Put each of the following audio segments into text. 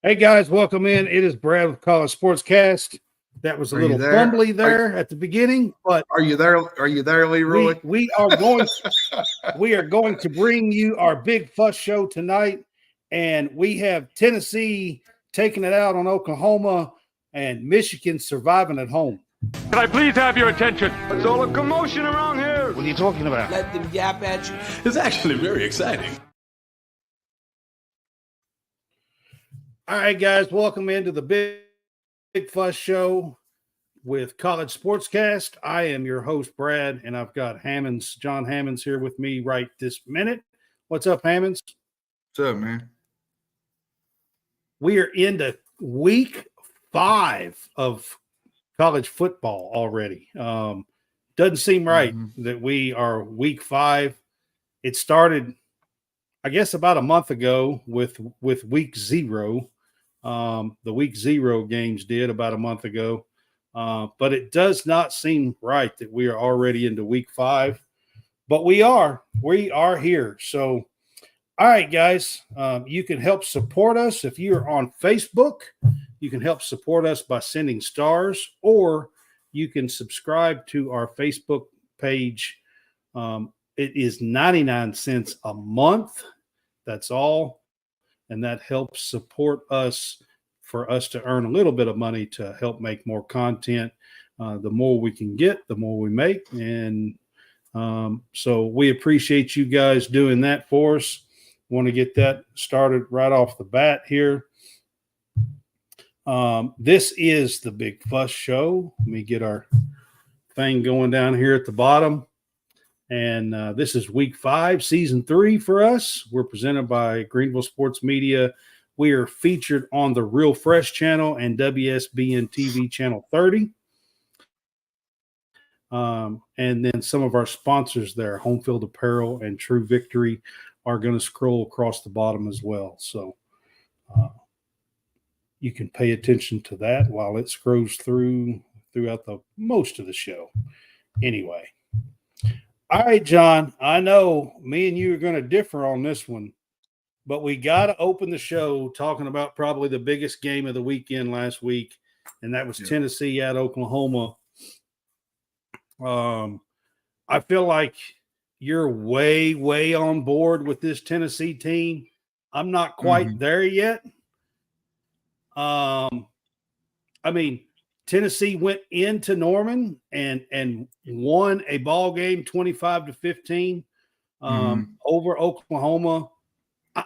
Hey guys, welcome in. It is Brad with College SportsCast. That was a Are you little there? fumbly there at the beginning, but Are you there? Are you there, Leroy? we are going to bring you our big fuss show tonight, and we have Tennessee taking it out on Oklahoma and Michigan surviving at home. Can I please have your attention? It's all a commotion around here. What are you talking about? Let them yap at you. It's actually very exciting. All right, guys, welcome into the big fuss show with College SportsCast. I am your host, Brad, and I've got John Hammonds here with me right this minute. What's up, Hammonds? What's up, man? We are into week 5 of college football already. Doesn't seem right that we are week 5. It started, I guess, about a month ago with week 0. The week 0 games did about a month ago. But it does not seem right that we are already into week 5. But we are here. So, all right, guys, you can help support us if you're on Facebook. You can help support us by sending stars, or you can subscribe to our Facebook page. It is 99 cents a month. That's all. And that helps support us for us to earn a little bit of money to help make more content. The more we can get, the more we make. And so we appreciate you guys doing that for us. Want to get that started right off the bat here. This is the Big Fuss Show. Let me get our thing going down here at the bottom. And this is week 5, season 3 for us. We're presented by Greenville Sports Media. We are featured on the Real Fresh channel and WSBN TV channel 30. And then some of our sponsors there, Home Field Apparel and True Victory, are going to scroll across the bottom as well. So you can pay attention to that while it scrolls throughout the most of the show. Anyway. All right, John, I know me and you are going to differ on this one, but we got to open the show talking about probably the biggest game of the weekend last week, and that was Tennessee at Oklahoma. I feel like you're way, way on board with this Tennessee team. I'm not quite there yet. I mean, Tennessee went into Norman and won a ball game 25-15 over Oklahoma.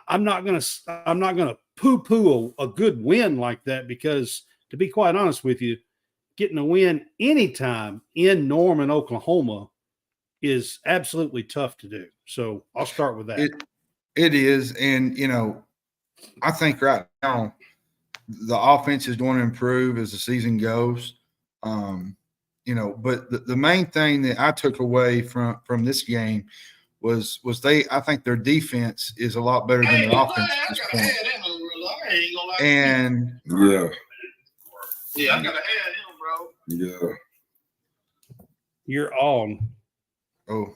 I'm not gonna poo-poo a good win like that, because to be quite honest with you, getting a win anytime in Norman, Oklahoma is absolutely tough to do. So I'll start with that. It is, and I think right now the offense is going to improve as the season goes. But the main thing that I took away from this game was I think their defense is a lot better than their offense at this point. And yeah, I gotta have him, bro. yeah. You're on. Oh,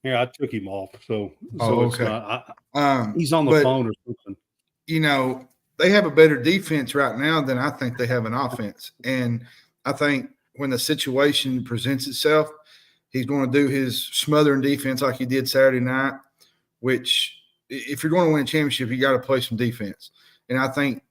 yeah, I took him off. So okay. It's not, he's on the phone or something. They have a better defense right now than I think they have an offense. And I think when the situation presents itself, he's going to do his smothering defense like he did Saturday night, which if you're going to win a championship, you got to play some defense. And I think,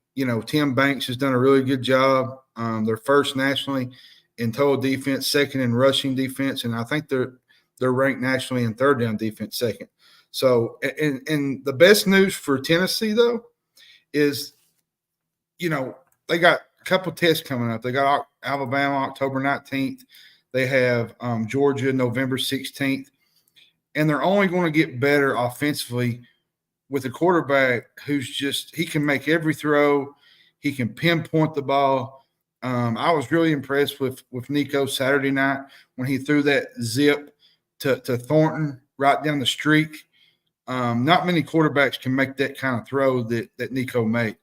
Tim Banks has done a really good job. They're first nationally in total defense, second in rushing defense, and I think they're ranked nationally in third down defense, second. So, and the best news for Tennessee, though, is they got a couple tests coming up. They got Alabama October 19th. They have Georgia November 16th. And they're only going to get better offensively with a quarterback who's he can make every throw. He can pinpoint the ball. I was really impressed with Nico Saturday night when he threw that zip to Thornton right down the streak. Not many quarterbacks can make that kind of throw that Nico made.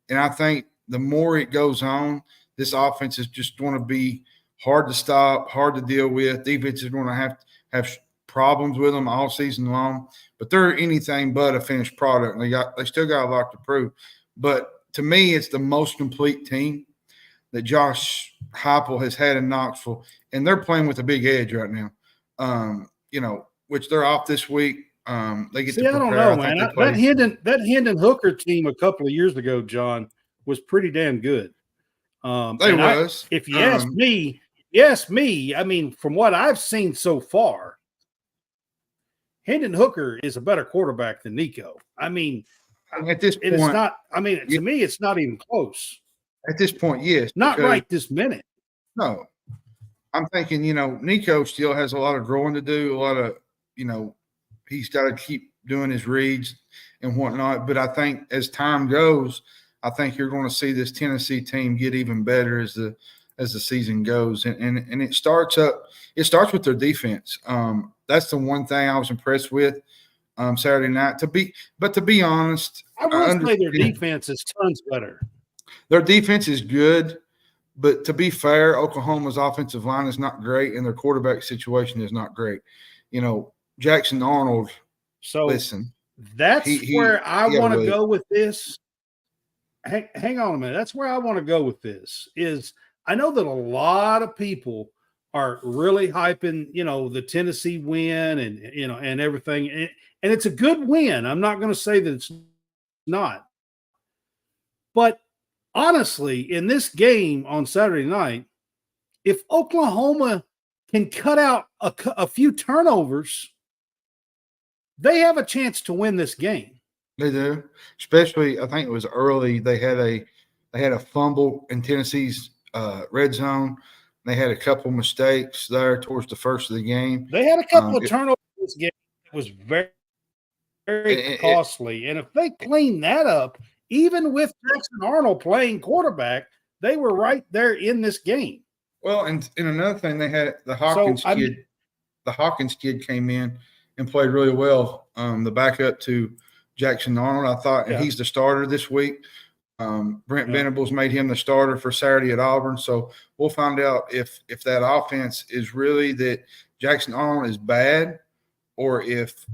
And I think the more it goes on, this offense is just going to be hard to stop, hard to deal with. Defense is going to have problems with them all season long. But they're anything but a finished product. They still got a lot to prove. But to me, it's the most complete team that Josh Heupel has had in Knoxville, and they're playing with a big edge right now. Which they're off this week. They get to prepare. I don't know, man. That Hendon Hooker team a couple of years ago, John, was pretty damn good. If you ask me, I mean, from what I've seen so far, Hendon Hooker is a better quarterback than Nico. I mean, at this point, it's not. I mean, to me, it's not even close. At this point, yes, not right this minute. No, I'm thinking, Nico still has a lot of growing to do. A lot of, he's got to keep doing his reads and whatnot. But I think as time goes, I think you're going to see this Tennessee team get even better as the season goes. And it starts with their defense. That's the one thing I was impressed with Saturday night. To be honest, I will say their defense is tons better. Their defense is good, but to be fair, Oklahoma's offensive line is not great, and their quarterback situation is not great. Jackson Arnold. So listen, that's where I want to go with this. Hang on a minute. That's where I want to go with this. Is I know that a lot of people are really hyping, the Tennessee win and everything, and it's a good win. I'm not going to say that it's not, but honestly, in this game on Saturday night, if Oklahoma can cut out a few turnovers, they have a chance to win this game. They do, especially I think it was early. They had a fumble in Tennessee's red zone. They had a couple mistakes there towards the first of the game. They had a couple of turnovers in this game. It was very, very costly. And if they clean that up, even with Jackson Arnold playing quarterback, they were right there in this game. Well, and another thing, they had the Hawkins kid. The Hawkins kid came in and played really well. The backup to Jackson Arnold, I thought, and he's the starter this week. Brent Venables made him the starter for Saturday at Auburn. So we'll find out if that offense is really that Jackson Arnold is bad, or if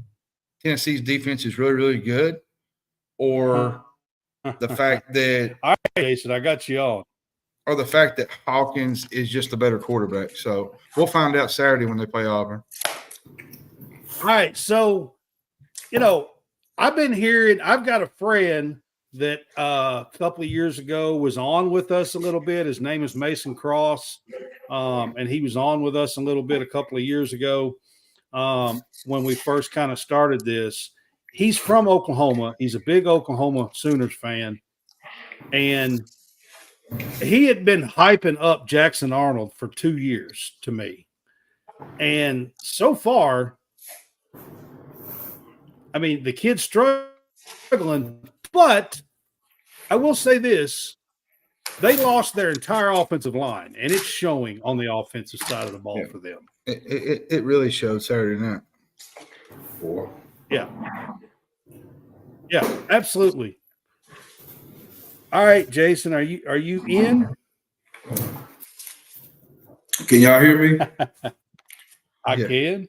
Tennessee's defense is really, really good, or the fact that – all right, Jason, I got you on. Or the fact that Hawkins is just a better quarterback. So we'll find out Saturday when they play Auburn. All right. So, I've been hearing – I've got a friend that a couple of years ago was on with us a little bit. His name is Mason Cross, and he was on with us a little bit a couple of years ago when we first kind of started this. He's from Oklahoma. He's a big Oklahoma Sooners fan, and he had been hyping up Jackson Arnold for 2 years to me. And so far, I mean, the kid's struggling, but I will say this. They lost their entire offensive line, and it's showing on the offensive side of the ball for them. It really showed Saturday night. Yeah, absolutely. All right, Jason, are you in? Can y'all hear me? I can.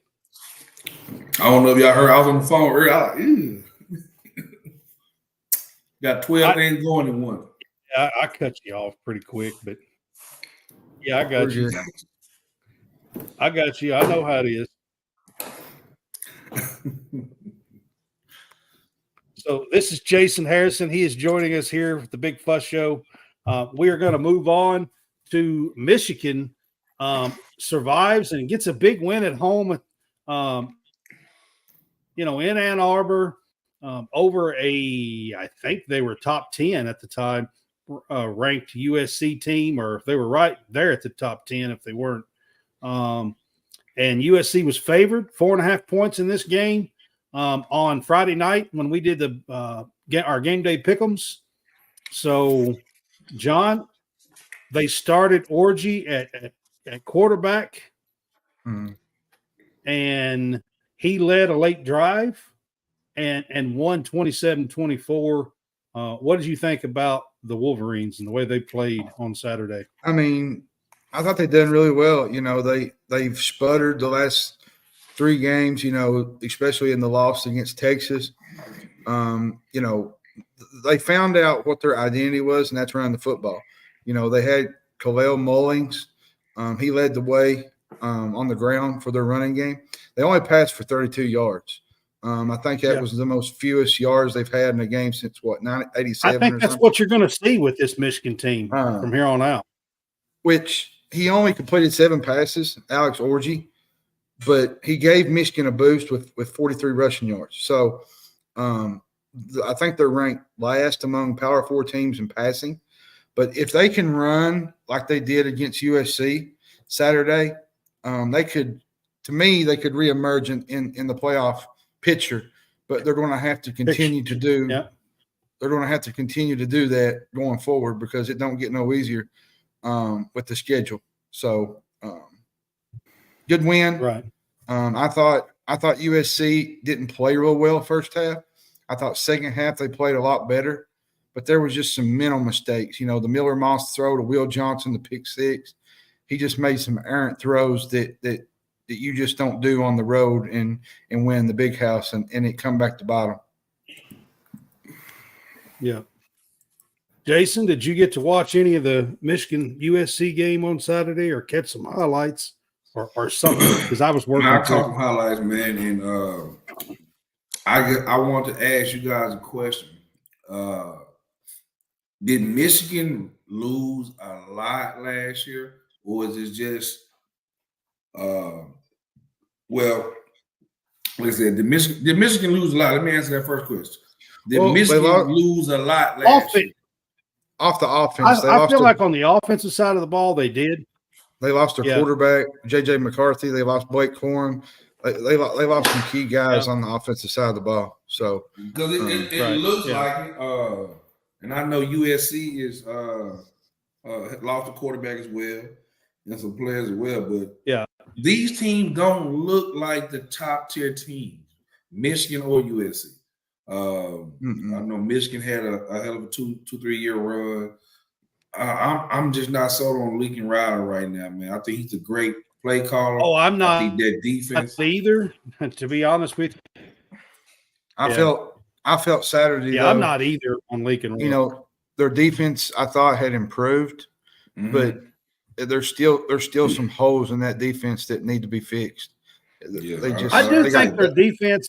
I don't know if y'all heard. I was on the phone earlier. Got 12 things going in one. Yeah, I cut you off pretty quick, but yeah, I got you. I got you. I know how it is. So this is Jason Harrison. He is joining us here with the Big Fuss Show. We are going to move on to Michigan. Survives and gets a big win at home, in Ann Arbor over I think they were top 10 at the time, ranked USC team, or if they were right there at the top 10 if they weren't. And USC was favored 4.5 points in this game. On Friday night when we did our game day pick'ems. So, John, they started Orgy at quarterback, and he led a late drive and won 27-24. What did you think about the Wolverines and the way they played on Saturday? I mean, I thought they done really well. They've sputtered the last 3 games, especially in the loss against Texas. they found out what their identity was, and that's running the football. They had Khalil Mullings. He led the way on the ground for their running game. They only passed for 32 yards. I think that was the most fewest yards they've had in a game since, 1987 I think that's what you're going to see with this Michigan team from here on out. Which he only completed 7 passes, Alex Orji, but he gave Michigan a boost with 43 rushing yards. So I think they're ranked last among Power 4 teams in passing. But if they can run like they did against USC Saturday, they could reemerge in the playoff picture. But they're going to have to continue to do. Yeah. They're going to have to continue to do that going forward because it don't get no easier with the schedule. So good win. Right. I thought USC didn't play real well first half. I thought second half they played a lot better. But there was just some mental mistakes. The Miller Moss throw to Will Johnson, the pick six. He just made some errant throws that you just don't do on the road and win the big house and it come back to bottom. Yeah. Jason, did you get to watch any of the Michigan USC game on Saturday or catch some highlights or something? Because I was working. I caught some highlights, man, and I want to ask you guys a question. Did Michigan lose a lot last year, or is it just well, like I said, did Michigan lose a lot? Let me answer that first question. Did Michigan lose a lot last year? Off the offense, I feel like on the offensive side of the ball, they did. They lost their quarterback, J.J. McCarthy. They lost Blake Corum. They lost some key guys on the offensive side of the ball. So because it looks like it. And I know USC is lost a quarterback as well and some players as well. But these teams don't look like the top tier teams, Michigan or USC. I know Michigan had a hell of a 2-3 year run. I'm just not sold on Lincoln Riley right now, man. I think he's a great play caller. Oh, I'm not. I think that defense either. To be honest with you, I felt Saturday. Yeah, though, I'm not either on Lincoln. Their defense I thought had improved, but there's still some holes in that defense that need to be fixed. I do think their defense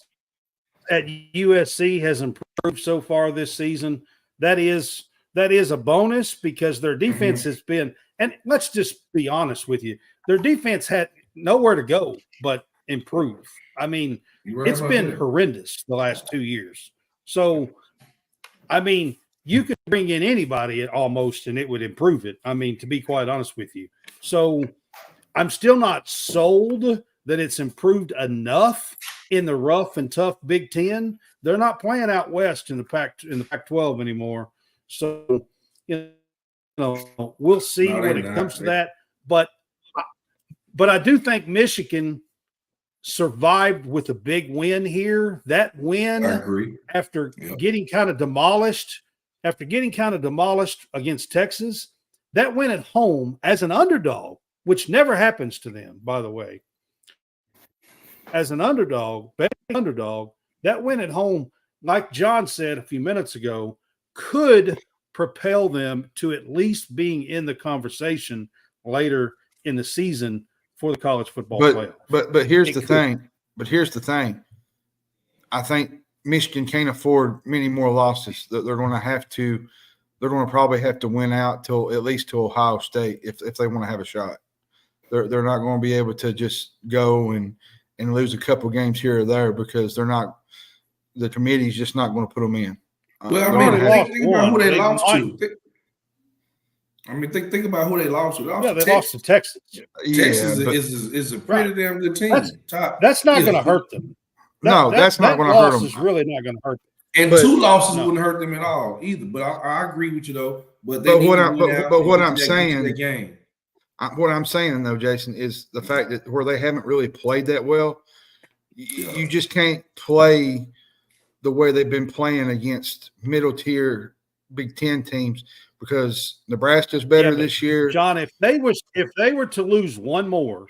at USC has improved so far this season. That is a bonus because their defense has been, and let's just be honest with you, their defense had nowhere to go but improve. I mean, it's been horrendous the last 2 years. So, I mean, you could bring in anybody almost and it would improve it. I mean, to be quite honest with you. So, I'm still not sold that it's improved enough in the rough and tough Big Ten. They're not playing out west in the Pac-12 anymore. So, we'll see when it comes to that. But I do think Michigan survived with a big win here. That win, I agree. After getting kind of demolished against Texas, that win at home as an underdog, which never happens to them, by the way. As an underdog, that win at home, like John said a few minutes ago, could propel them to at least being in the conversation later in the season for the college football playoff. But here's the thing. I think Michigan can't afford many more losses. They're going to probably have to win out at least to Ohio State if they want to have a shot. They're not going to be able to just go and lose a couple games here or there because the committee's just not going to put them in. Well, I mean, think about who they lost to. Think about who they lost to. They lost to Texas. Texas is a pretty damn good team. That's not going to hurt them. That's not going to hurt them. Is really not going to hurt them. And 2 losses wouldn't hurt them at all either. But I agree with you though. But what I'm saying though, Jason, is the fact that where they haven't really played that well, you just can't play the way they've been playing against middle tier Big Ten teams because Nebraska's better this year. John, if they were to lose one more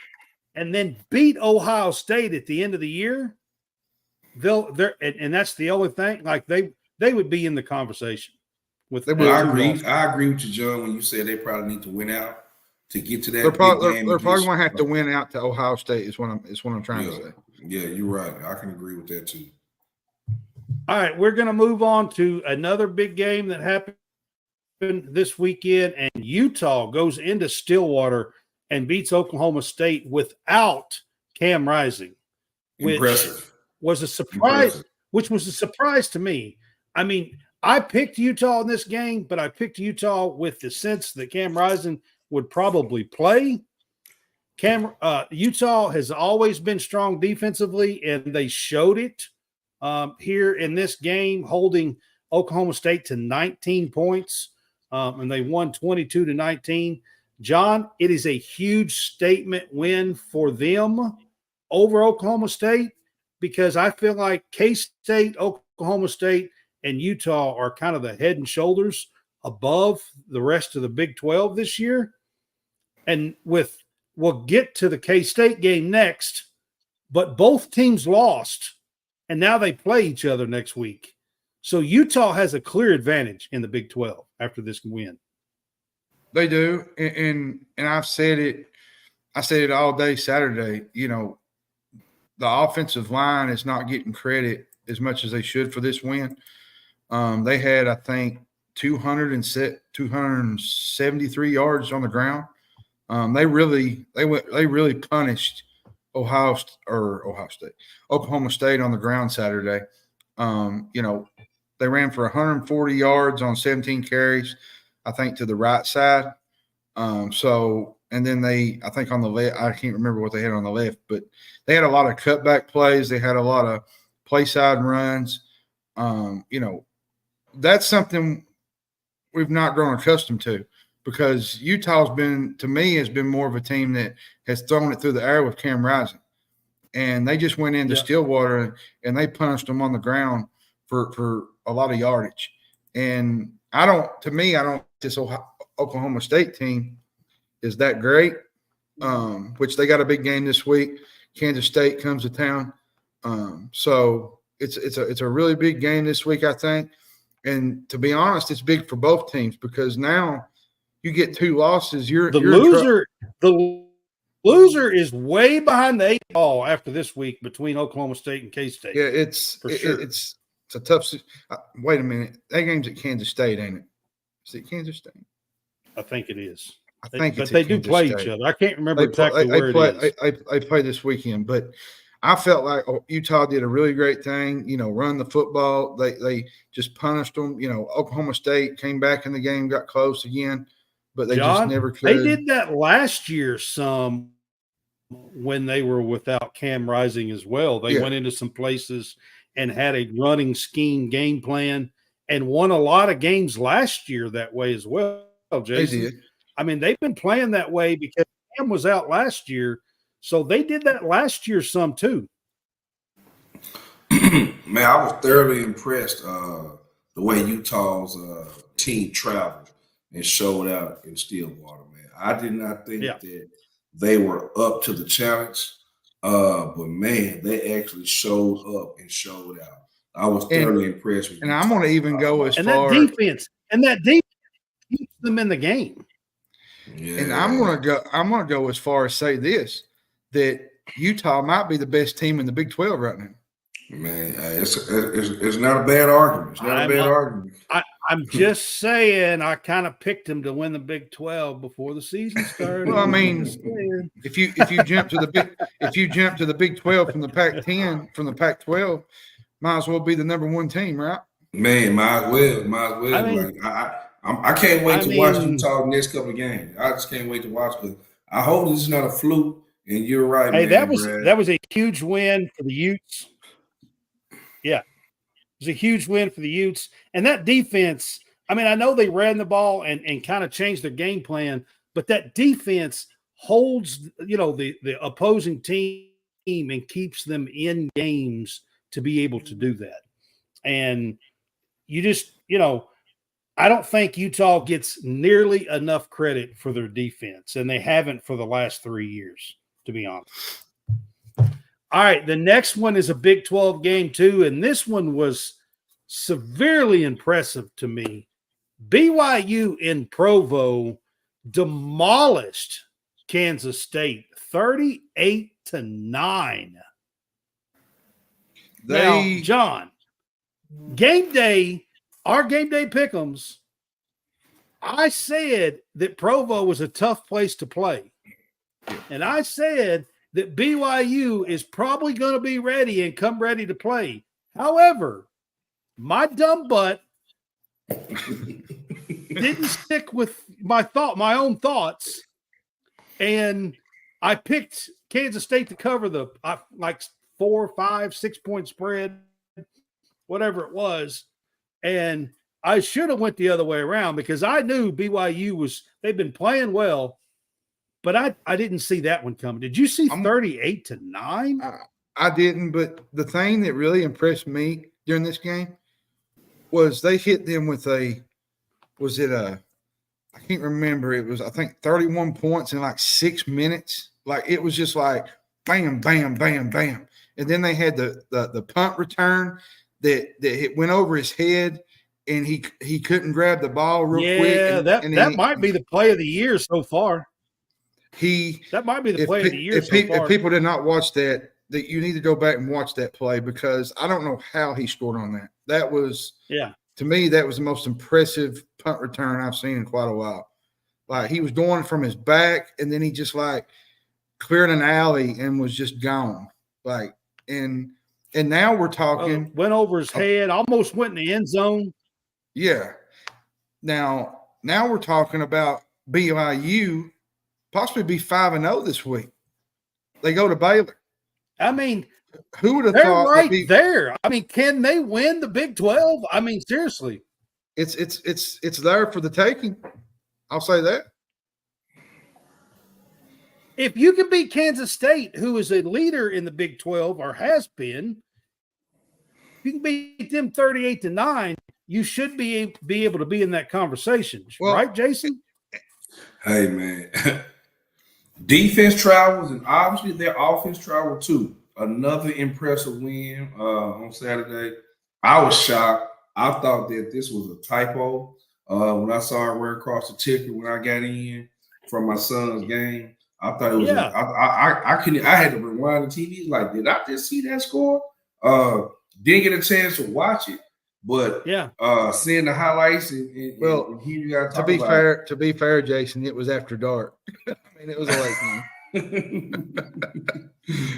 and then beat Ohio State at the end of the year, and that's the only thing. Like they would be in the conversation. I agree with you, John, when you said they probably need to win out to get to that. They're probably going to have to win out to Ohio State. Is what I'm trying to say. Yeah, you're right. I can agree with that too. All right, we're going to move on to another big game that happened this weekend, and Utah goes into Stillwater and beats Oklahoma State without Cam Rising, which was a surprise. Which was a surprise to me. I mean, I picked Utah in this game, but I picked Utah with the sense that Cam Rising would probably play. Utah has always been strong defensively, and they showed it here in this game, holding Oklahoma State to 19 points, and they won 22-19. John, it is a huge statement win for them over Oklahoma State because I feel like K-State, Oklahoma State, and Utah are kind of the head and shoulders above the rest of the Big 12 this year. And we'll get to the K-State game next, but both teams lost, and now they play each other next week. So Utah has a clear advantage in the Big 12 after this win. They do, and I've said it. I said it all day Saturday. You know, the offensive line is not getting credit as much as they should for this win. They had, I think, 273 yards on the ground. They really punished Oklahoma State on the ground Saturday. You know, they ran for 140 yards on 17 carries, I think, to the right side. And then I think on the left, I can't remember what they had on the left, but they had a lot of cutback plays. They had a lot of play side runs. You know, that's something we've not grown accustomed to because Utah's has been more of a team that has thrown it through the air with Cam Rising. And they just went into Stillwater and they punished them on the ground for a lot of yardage. And this Oklahoma State team is that great, which they got a big game this week. Kansas State comes to town. So it's a really big game this week, I think. And to be honest, it's big for both teams because now you get 2 losses. The loser is way behind the 8 ball after this week between Oklahoma State and K-State. Yeah, it's a tough. Wait a minute, that game's at Kansas State, ain't it? Is it Kansas State? I think it is. But they do play each other. I can't remember exactly where it is. I play this weekend, but I felt like Utah did a really great thing, you know, run the football. They just punished them. You know, Oklahoma State came back in the game, got close again, but they just never could. They did that last year some when they were without Cam Rising as well. They went into some places and had a running scheme game plan and won a lot of games last year that way as well, Jason. They did. I mean, they've been playing that way because Cam was out last year. So they did that last year some too. Man, I was thoroughly impressed the way Utah's team traveled and showed out in Stillwater, man. I did not think that they were up to the challenge, but, man, they actually showed up and showed out. I was thoroughly impressed with and Utah. I'm going to even go as far – that defense keeps them in the game. Yeah. And I'm going to go as far as say this, that Utah might be the best team in the Big 12 right now. Man, it's not a bad argument. It's not a bad argument. I'm just saying I kind of picked them to win the Big 12 before the season started. Well, I mean, if you jump to the Big 12 from the Pac-10 from the Pac-12, might as well be the number 1 team, right? Man, might as well. I mean, I can't wait to watch Utah the next couple of games. I just can't wait to watch. But I hope this is not a fluke. And you're right. Hey, man, that was a huge win for the Utes. Yeah, it was a huge win for the Utes. And that defense, I mean, I know they ran the ball and kind of changed their game plan, but that defense holds, you know, the opposing team and keeps them in games to be able to do that. And you just, you know, I don't think Utah gets nearly enough credit for their defense, and they haven't for the last 3 years, to be honest. All right, the next one is a Big 12 game too, and this one was severely impressive to me. BYU in Provo demolished Kansas State 38-9. Now, John, game day, our game day pick'ems, I said that Provo was a tough place to play. And I said that BYU is probably going to be ready and come ready to play. However, my dumb butt didn't stick with my own thoughts, and I picked Kansas State to cover the 4, 5, 6 point spread, whatever it was, and I should have went the other way around because I knew BYU they've been playing well, but I didn't see that one coming. Did you see 38-9? I didn't, but the thing that really impressed me during this game was they hit them with I can't remember. It was, I think, 31 points in like 6 minutes. Like, it was just like bam, bam, bam, bam. And then they had the punt return that it went over his head, and he couldn't grab the ball real quick. Yeah, that might be the play of the year so far. That might be the play of the year so far. If people did not watch that you need to go back and watch that play, because I don't know how he scored on that. That was, to me, that was the most impressive punt return I've seen in quite a while. Like, he was going from his back, and then he just like cleared an alley and was just gone. Like, and now we're talking went over his head, almost went in the end zone. Yeah. Now we're talking about BYU possibly be 5-0 this week. They go to Baylor. I mean, who would have they're thought? Right there. I mean, can they win the Big 12? I mean, seriously, it's there for the taking. I'll say that. If you can beat Kansas State, who is a leader in the Big 12 or has been, if you can beat them 38-9, you should be able to be in that conversation, right, Jason? Hey, man. Defense travels, and obviously their offense traveled too. Another impressive win on Saturday. I was shocked. I thought that this was a typo when I saw it right across the ticket when I got in from my son's game. I thought it was. Yeah. I had to rewind the TV. Like, did I just see that score? Didn't get a chance to watch it, but seeing the highlights and hearing you guys talk about to be fair, Jason, it was after dark. I mean, it was a late game.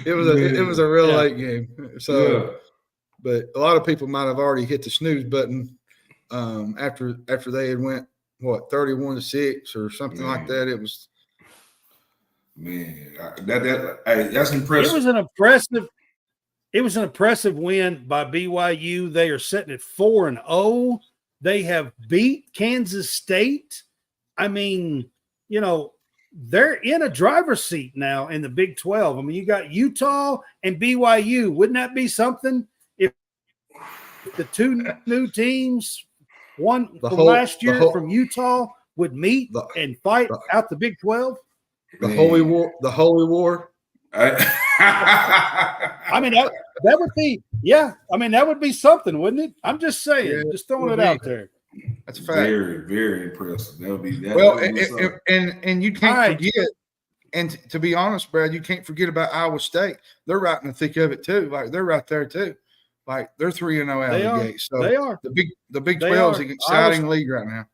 It was a real late game. So, but a lot of people might have already hit the snooze button after they had went 31-6 or something like that. It was. Man, that's impressive. It was an impressive win by BYU. They are sitting at 4-0. They have beat Kansas State. I mean, they're in a driver's seat now in the Big 12. I mean, you got Utah and BYU. Wouldn't that be something if the two new teams, one from last year from Utah, would meet and fight out the Big 12? The Holy War. I mean, that would be, I mean, that would be something, wouldn't it? I'm just saying, just throwing it out there. That's a fact. Very, very impressive. That would be that. Well, and you can't forget. And to be honest, Brad, you can't forget about Iowa State. They're right in the thick of it too. Like, they're right there too. Like, they're 3-0 out of the gate. So they are. The Big 12 is an exciting league right now.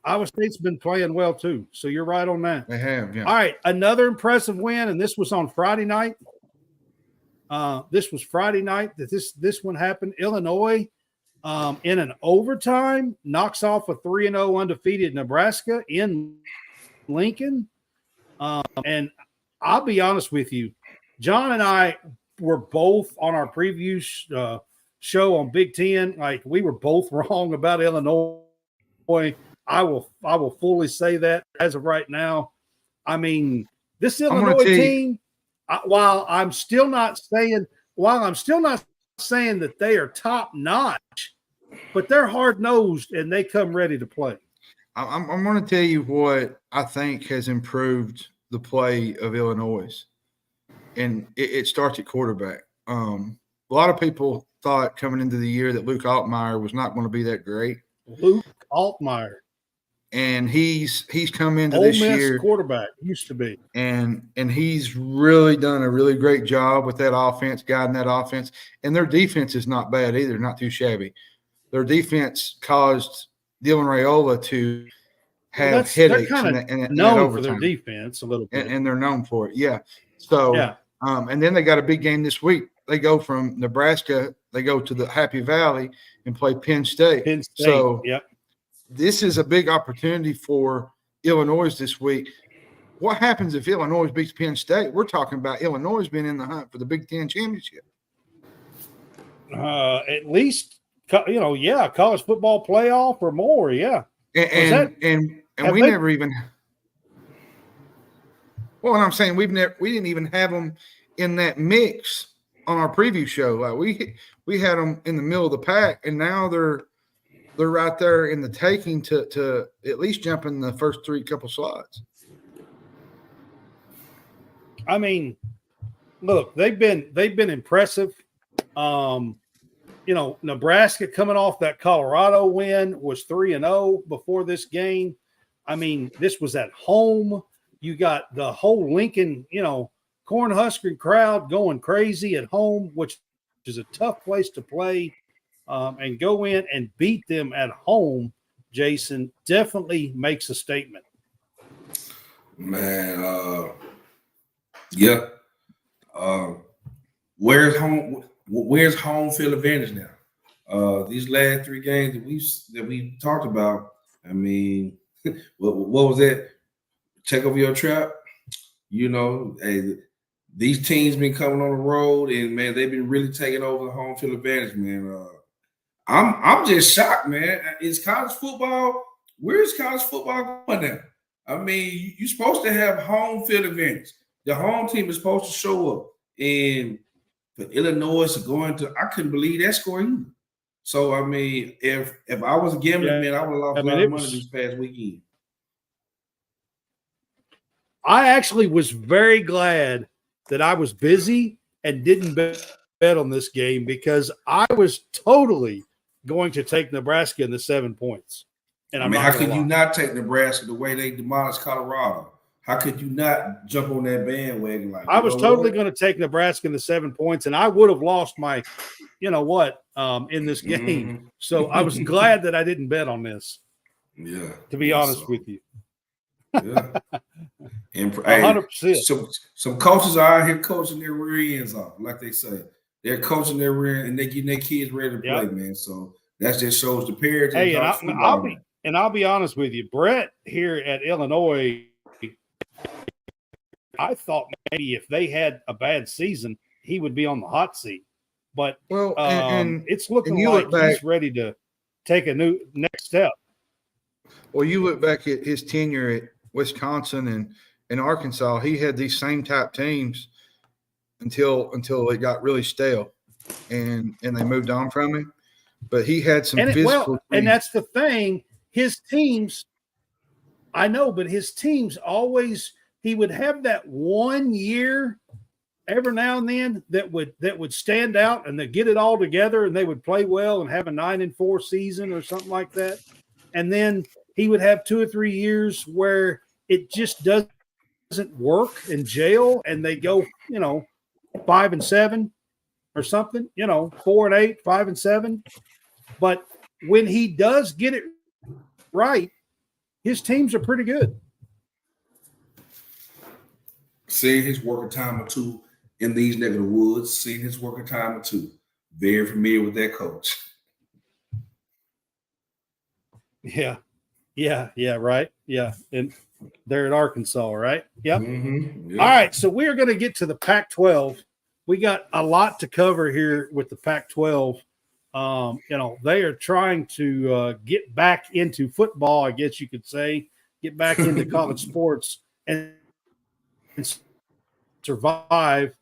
Iowa State's been playing well too, so you're right on that. They have, yeah. All right, another impressive win, and this was on Friday night. This was Friday night that this one happened. Illinois, in an overtime, knocks off a 3-0 undefeated Nebraska in Lincoln. And I'll be honest with you, John and I were both on our preview show on Big Ten. Like, we were both wrong about Illinois. I will fully say that as of right now. I mean, this Illinois team, while I'm still not saying that they are top notch, but they're hard nosed and they come ready to play. I'm going to tell you what I think has improved the play of Illinois, and it starts at quarterback. A lot of people thought coming into the year that Luke Altmaier was not going to be that great. Luke Altmaier. And he's come into Ole this Miss year quarterback used to be, and he's really done a really great job with that offense, guiding that offense. And their defense is not bad either, not too shabby. Their defense caused Dylan Raiola to have headaches they're in that known for their overtime. defense a little bit, and they're known for it. Yeah. So, yeah. And then they got a big game this week. They go from Nebraska, they go to the Happy Valley and play Penn State. Penn State. So, yep. This is a big opportunity for Illinois this week. What happens if Illinois beats Penn State? We're talking about Illinois being in the hunt for the Big Ten championship. At least, college football playoff or more. Yeah. And we never even. Well, what I'm saying, we didn't even have them in that mix on our preview show. Like we had them in the middle of the pack, and now they're right there in the taking to at least jump in the first couple slots. I mean, look, they've been impressive. Nebraska coming off that Colorado win was 3-0 before this game. I mean, this was at home. You got the whole Lincoln, Cornhusker crowd going crazy at home, which is a tough place to play. And go in and beat them at home, Jason, definitely makes a statement. Man, yeah. Where's home field advantage now? These last 3 games that we talked about, I mean, what was that? Check over your trap. Hey, these teams been coming on the road, and man, they've been really taking over the home field advantage, man. I'm just shocked, man. Is college football? Where's college football going now? I mean, you're supposed to have home field advantage. The home team is supposed to show up, and for Illinois to go into, I couldn't believe that score either. So I mean, if I was a gambling man, I would have lost a lot of money this past weekend. I actually was very glad that I was busy and didn't bet on this game because I was totally going to take Nebraska in the 7 points. And how could you not take Nebraska the way they demolished Colorado? How could you not jump on that bandwagon? I was totally going to take Nebraska in the 7 points, and I would have lost my, in this game. Mm-hmm. So I was glad that I didn't bet on this. Yeah. To be honest with you. Yeah. And 100%. Some coaches are out here coaching their rear ends off, like they say. They're coaching their rear and they're getting their kids ready to play, man. So that just shows the parents. Hey, I'll be honest with you, Brett here at Illinois. I thought maybe if they had a bad season, he would be on the hot seat. But it's looking like he's ready to take a new next step. Well, you look back at his tenure at Wisconsin and Arkansas, he had these same type teams until it got really stale and they moved on from him. But he had some physical and that's the thing. His teams, I know, but his teams always he would have that 1 year every now and then that would stand out and they get it all together and they would play well and have a 9-4 season or something like that. And then he would have 2 or 3 years where it just doesn't work in jail and they go, 5-7 or something, 4-8, 5-7. But when he does get it right, his teams are pretty good. Seeing his work a time or two in these neck of the woods, seeing his work a time or two. Very familiar with that coach. Yeah, right. Yeah, and they're at Arkansas, right? Yep. Mm-hmm. Yep. All right, so we are going to get to the Pac-12. We got a lot to cover here with the Pac-12. They are trying to get back into football, I guess you could say, get back into college sports and survive.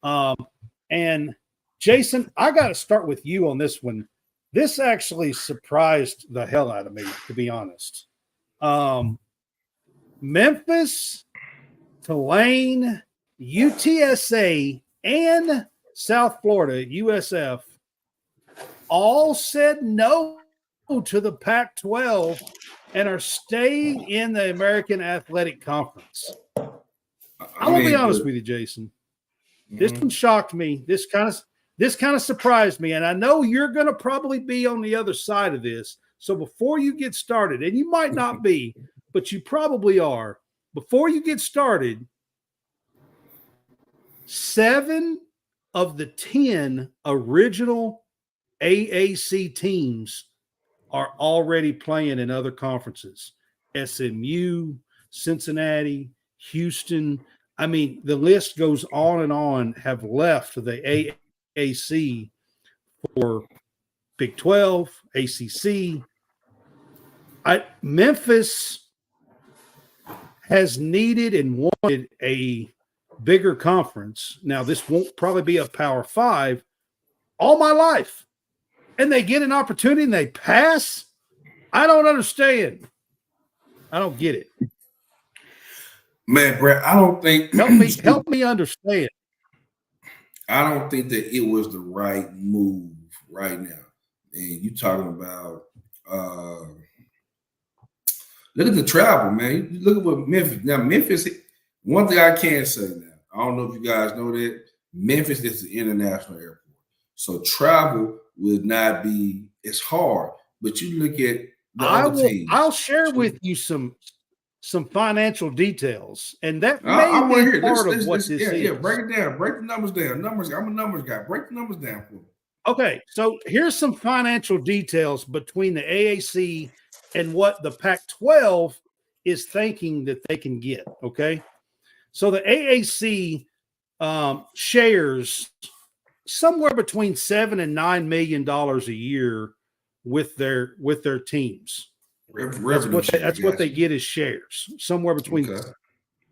And Jason, I got to start with you on this one. This actually surprised the hell out of me, to be honest. Memphis, Tulane, UTSA, and South Florida, USF, all said no to the Pac-12 and are staying in the American Athletic Conference. I'm gonna be honest with you, Jason. This one shocked me. This kind of surprised me, and I know you're going to probably be on the other side of this. So before you get started, and you might not be, but you probably are. Before you get started, 7 of the 10 original AAC teams are already playing in other conferences. SMU, Cincinnati, Houston. I mean, the list goes on and on, have left the AAC for Big 12, ACC. Memphis has needed and wanted a bigger conference. Now, this won't probably be a Power 5 all my life. And they get an opportunity and they pass? I don't understand. I don't get it. Man, Brett, I don't think help me understand. I don't think that it was the right move right now. And you talking about look at the travel, man. You look at what Memphis. Now, Memphis, one thing I can say now, I don't know if you guys know that Memphis is an international airport. So travel would not be as hard. But you look at the other teams. I'll share with you some financial details, and that may be part of what this is. Yeah, break it down. Break the numbers down. I'm a numbers guy. Break the numbers down for me. Okay, so here's some financial details between the AAC and what the Pac-12 is thinking that they can get, okay? So the AAC shares somewhere between $7 and $9 million a year with their teams. That's what they get as shares, somewhere between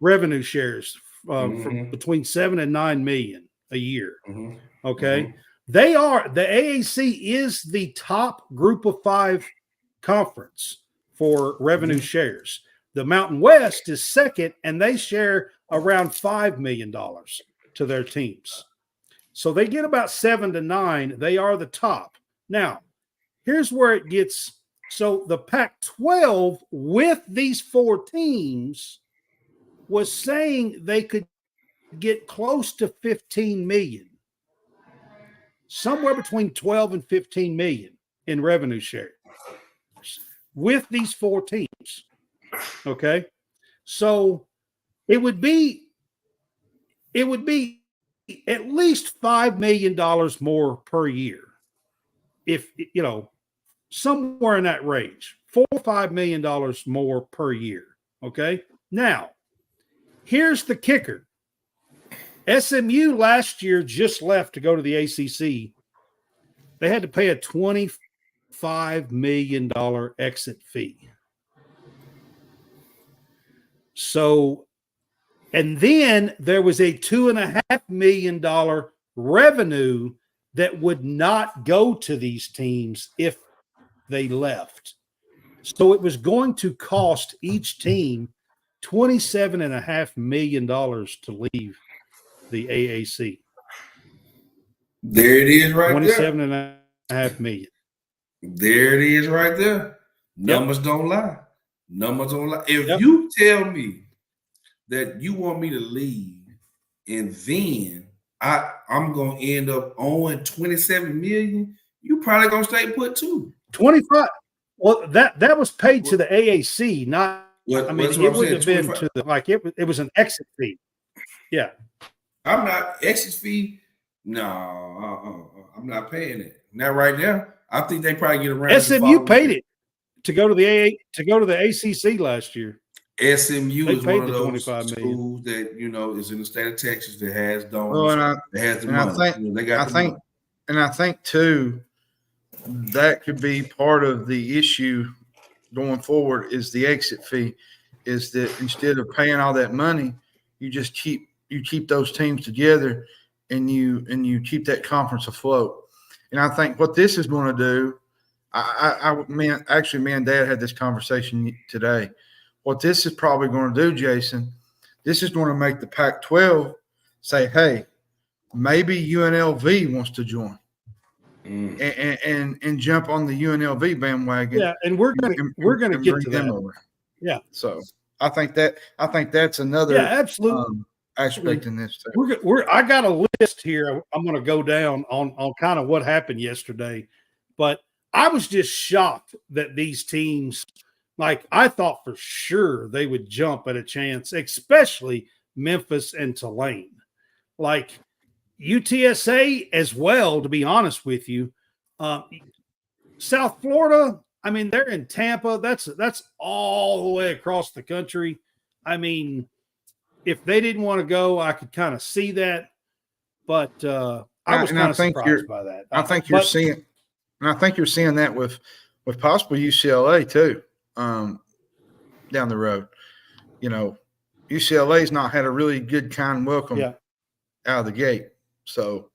revenue shares between 7 and 9 million a year. Okay. The AAC is the top group of 5 conference for revenue shares. The Mountain West is second, and they share around $5 million to their teams. So they get about 7 to 9. They are the top. Now, here's where it gets. So the Pac-12 with these 4 teams was saying they could get close to 15 million, somewhere between 12 and 15 million in revenue share with these 4 teams. Okay. So it would be at least $5 million more per year. If, somewhere in that range, $4 or $5 million more per year. Okay. Now, here's the kicker. SMU last year just left to go to the ACC. They had to pay a $25 million exit fee. So, and then there was a $2.5 million revenue that would not go to these teams if they left. So it was going to cost each team $27.5 million to leave the AAC. There it is right there. $27.5 million. There it is right there. Numbers don't lie. Numbers don't lie. If you tell me that you want me to leave and then I'm going to end up owing $27 million, you probably going to stay put too. 25. Well, that was paid to the AAC, not. It would have been to the it was an exit fee. Yeah, I'm not exit fee. No, I'm not paying it. Not right now. I think they probably get around. SMU paid it to go to the ACC last year. SMU is one of those schools that is in the state of Texas that has domes. I think too, that could be part of the issue going forward is the exit fee. Is that instead of paying all that money, you just keep those teams together and you keep that conference afloat. And I think what this is going to do, me and Dad had this conversation today. What this is probably going to do, Jason, this is going to make the Pac-12 say, hey, maybe UNLV wants to join. and jump on the UNLV bandwagon. Yeah, and we're gonna get to that. Over. Yeah. So I think that's another absolutely aspect in this too. I got a list here. I'm going to go down on kind of what happened yesterday, but I was just shocked that these teams, like I thought for sure they would jump at a chance, especially Memphis and Tulane. Like UTSA as well, to be honest with you. South Florida, I mean, they're in Tampa. That's all the way across the country. I mean, if they didn't want to go, I could kind of see that. But I was kind of surprised by that. I think you're seeing that with possible UCLA too, down the road. You know, UCLA's not had a really good kind welcome out of the gate. So,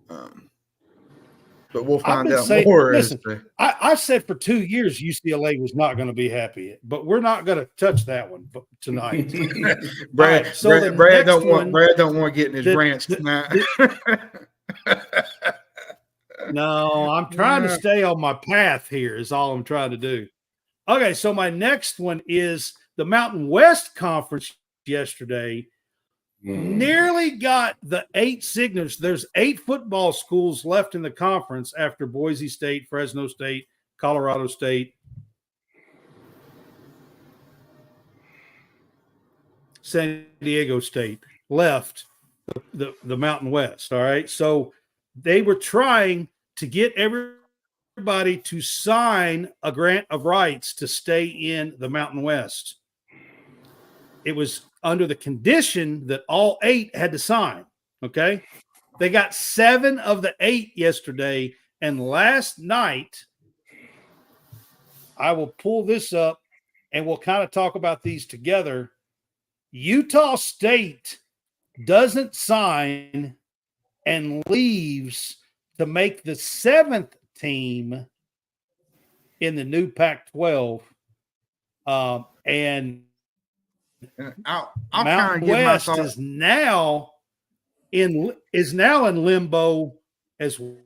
but we'll find out more. Listen, I said for 2 years UCLA was not going to be happy, but we're not going to touch that one tonight. Brad don't want to get in his rants tonight. No, I'm trying to stay on my path here is all I'm trying to do. Okay, so my next one is the Mountain West Conference yesterday. Nearly got the 8 signatures. There's 8 football schools left in the conference after Boise State, Fresno State, Colorado State, San Diego State left the Mountain West. All right. So they were trying to get everybody to sign a grant of rights to stay in the Mountain West. It was under the condition that all 8 had to sign. Okay. They got 7 of the 8 yesterday. And last night, I will pull this up and we'll kind of talk about these together. Utah State doesn't sign and leaves to make the 7th team in the new Pac-12. And I'll Mountain West is now in limbo as well.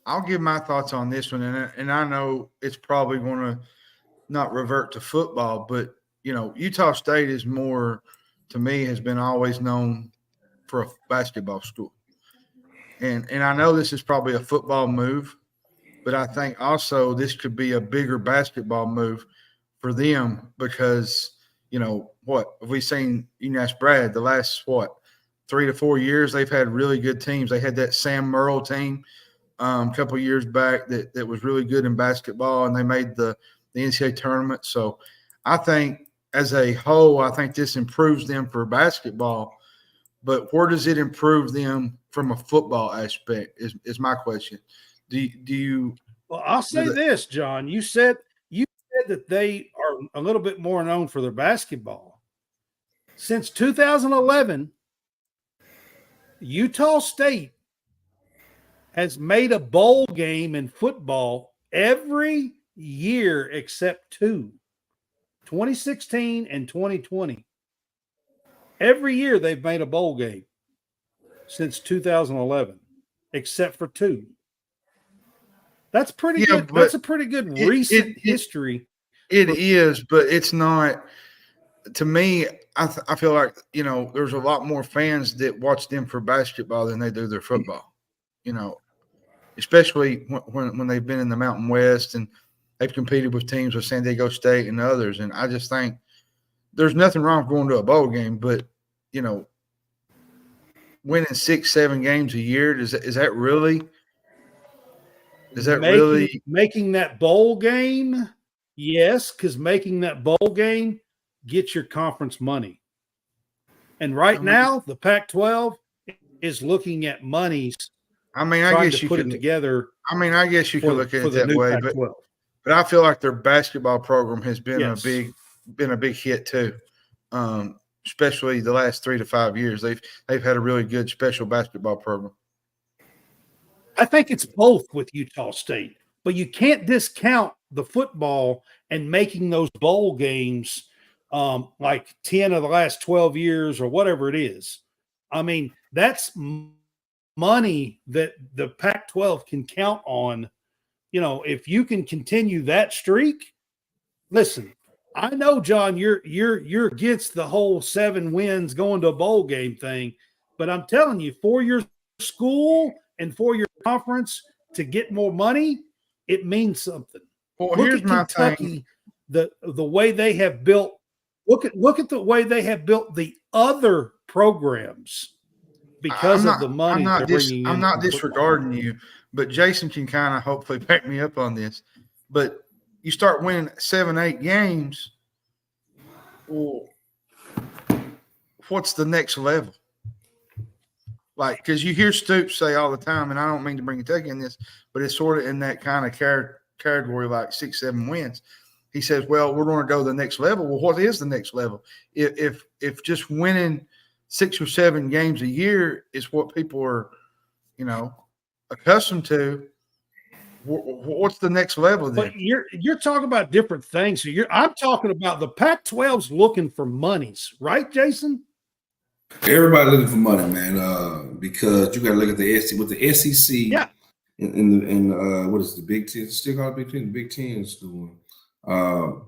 I'll give my thoughts on this one, and I know it's probably going to not revert to football, but Utah State is more, to me, has been always known for a basketball school, and I know this is probably a football move, but I think also this could be a bigger basketball move for them because. What have we seen? You can ask Brad. The last 3 to 4 years, they've had really good teams. They had that Sam Merle team a couple of years back that was really good in basketball, and they made the NCAA tournament. So I think as a whole, I think this improves them for basketball. But where does it improve them from a football aspect? Is my question. Do you? Well, I'll say this, John. You said that they are a little bit more known for their basketball. Since 2011, Utah State has made a bowl game in football every year except 2, 2016 and 2020. Every year they've made a bowl game since 2011, except for 2. That's pretty good. That's a pretty good recent history. It is, but it's not. To me, I feel like there's a lot more fans that watch them for basketball than they do their football. Especially when they've been in the Mountain West and they've competed with teams with San Diego State and others. And I just think there's nothing wrong with going to a bowl game, but winning 6-7 games a year is that really? Is that really making that bowl game? Yes, because making that bowl game gets your conference money. And right now, the Pac-12 is looking at monies. I guess you put could it together. I guess you could look at it that way, but I feel like their basketball program has been a big hit too. Especially the last 3 to 5 years, they've had a really good special basketball program. I think it's both with Utah State, but you can't discount the football and making those bowl games like 10 of the last 12 years or whatever it is. I mean, that's money that the Pac-12 can count on. You know, if you can continue that streak, listen, I know, John, you're against the whole 7 wins going to a bowl game thing, but I'm telling you, for your school and for your conference to get more money, it means something. Well, Look here's at my Kentucky, thing. the way they have built. Look at the way they have built the other programs because of the money they're bringing in. I'm not disregarding you, but Jason can kind of hopefully back me up on this. But you start winning 7, 8 games, well, what's the next level? Like, because you hear Stoops say all the time, and I don't mean to bring Kentucky in this, but it's sort of in that kind of category, like 6, 7 wins. He says, well, we're going to go to the next level. Well, what is the next level? If just winning 6 or 7 games a year is what people are, accustomed to, what's the next level then? But you're talking about different things. So I'm talking about the Pac-12's looking for monies, right, Jason? Everybody looking for money, man. Because you got to look at the SEC. With the SEC, yeah, and what is the Big Ten? Still called Big Ten. The Big Ten is doing.